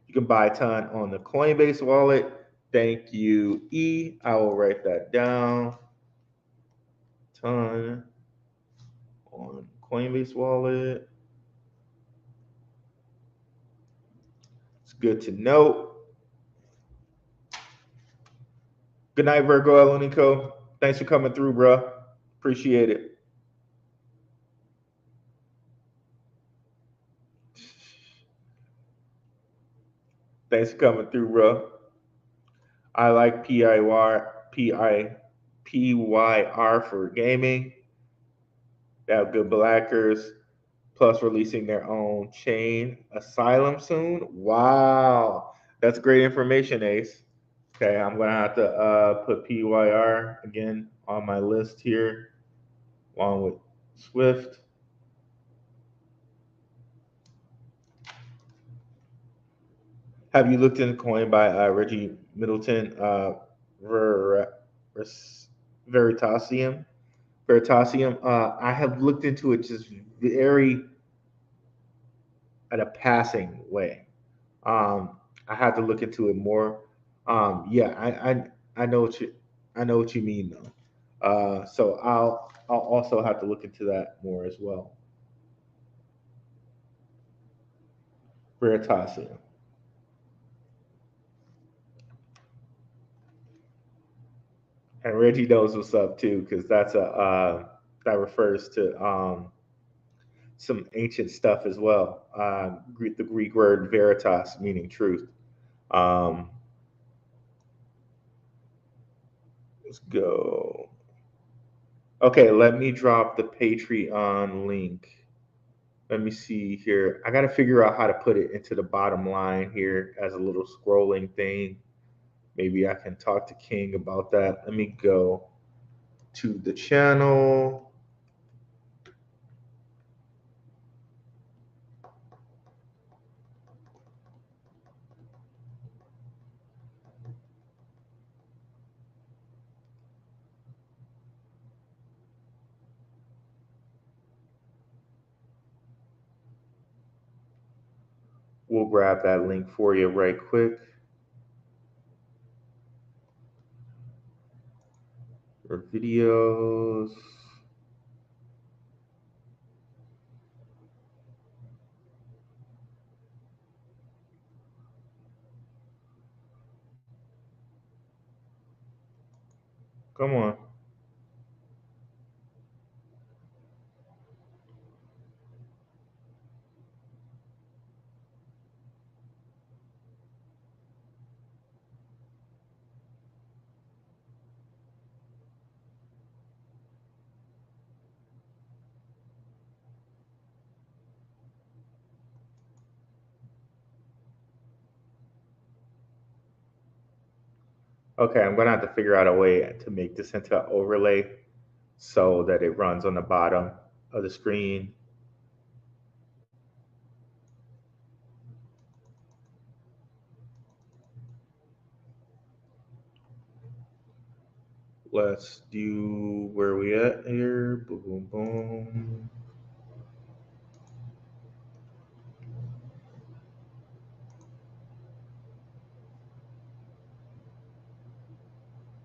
You can buy a ton on the Coinbase wallet. Thank you, E. I will write that down. Ton on Coinbase wallet. It's good to know. Good night, Virgo Elonico. Thanks for coming through, bro. Appreciate it. Thanks for coming through, bro. I like PYR for gaming. They have good blackers, plus releasing their own chain Asylum soon. Wow, that's great information, Ace. Okay, I'm gonna have to put PYR again on my list here, along with Swift. Have you looked into coin by Reggie Middleton, Ver, Vers- Veritasium? Veritasium. I have looked into it just very at a passing way. I had to look into it more. Yeah, I know what you mean though. So I'll also have to look into that more as well. Veritasium. And Reggie knows what's up too, because that's a that refers to some ancient stuff as well. The Greek word veritas, meaning truth. Um, let's go. Okay, let me drop the Patreon link. Let me see here. I got to figure out how to put it into the bottom line here as a little scrolling thing. Maybe I can talk to King about that. Let me go to the channel. We'll grab that link for you right quick. Or videos. Come on. Okay, I'm gonna have to figure out a way to make this into an overlay so that it runs on the bottom of the screen. Let's do where we at here. Boom, boom, boom.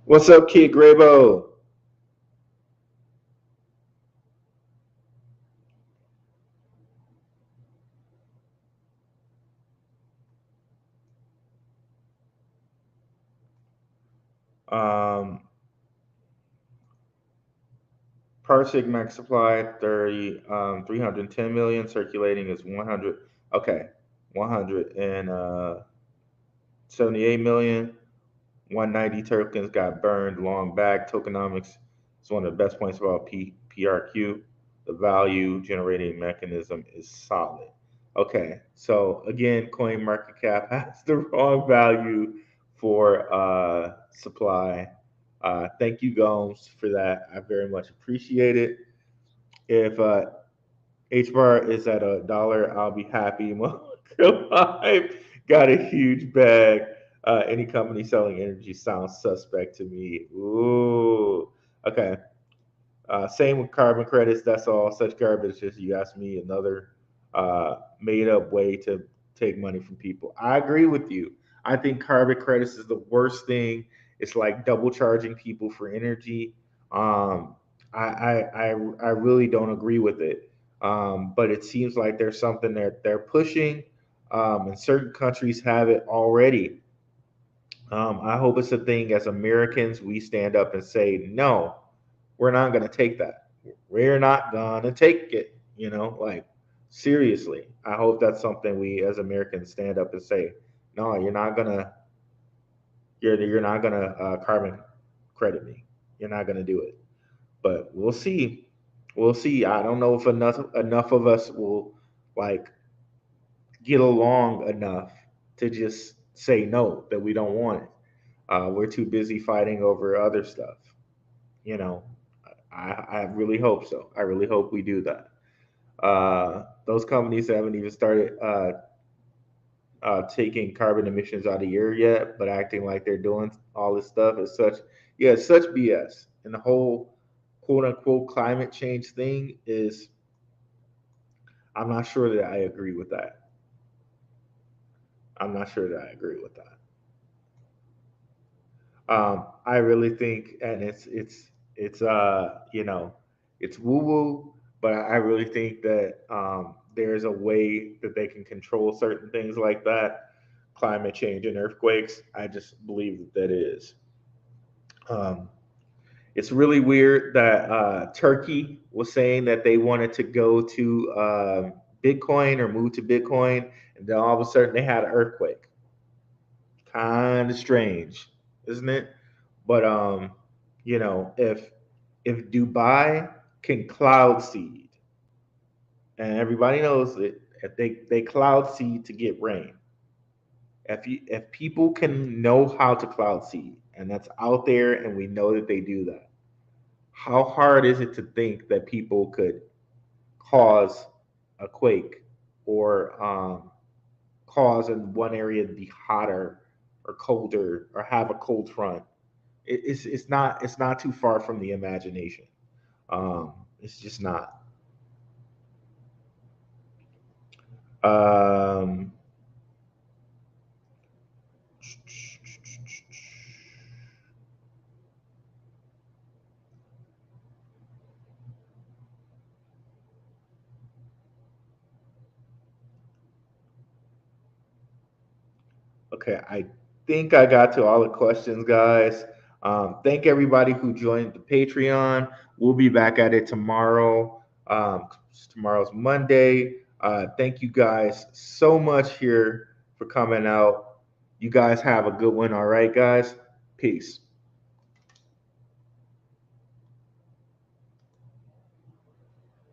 What's up, Kid Grabo? Um, Parsec max supply 310 million. Circulating is 100. Okay, 178 million. 190 tokens got burned. Long bag tokenomics is one of the best points about PRQ. The value generating mechanism is solid. Okay, so again, coin market cap has the wrong value for supply. Thank you, Gomes, for that. I very much appreciate it. If H bar is at $1, I'll be happy. Live got a huge bag. Any company selling energy sounds suspect to me. Ooh, okay. Same with carbon credits. That's all such garbage. Just you asked me another made up way to take money from people. I agree with you. I think carbon credits is the worst thing. It's like double charging people for energy. Um, I really don't agree with it. But it seems like there's something that they're pushing, and certain countries have it already. I hope it's a thing as Americans we stand up and say, no, we're not going to take that. We're not going to take it. Like seriously. I hope that's something we as Americans stand up and say, no, you're not gonna carbon credit me. You're not gonna do it. But we'll see. We'll see. I don't know if enough of us will like get along enough to just say no that we don't want it. We're too busy fighting over other stuff. You know, I really hope so. I really hope we do that. Those companies haven't even started taking carbon emissions out of the air yet, but acting like they're doing all this stuff is such, yeah, it's such BS. And the whole quote unquote climate change thing is, I'm not sure that I agree with that. I'm not sure that I agree with that. I really think, and it's it's woo woo, but I really think that there's a way that they can control certain things like that, climate change and earthquakes. I just believe that that is. Um, it's really weird that Turkey was saying that they wanted to go to Bitcoin or move to Bitcoin, and then all of a sudden they had an earthquake. Kind of strange, isn't it? But if Dubai can cloud seed, and everybody knows that if they cloud seed to get rain, if people can know how to cloud seed, and that's out there, and we know that they do that, how hard is it to think that people could cause a quake or cause in one area to be hotter or colder or have a cold front? It's not too far from the imagination. It's just not. Um, okay, I think I got to all the questions, guys. Thank everybody who joined the Patreon. We'll be back at it tomorrow. Tomorrow's Monday. Thank you guys so much here for coming out. You guys have a good one. All right, guys. Peace.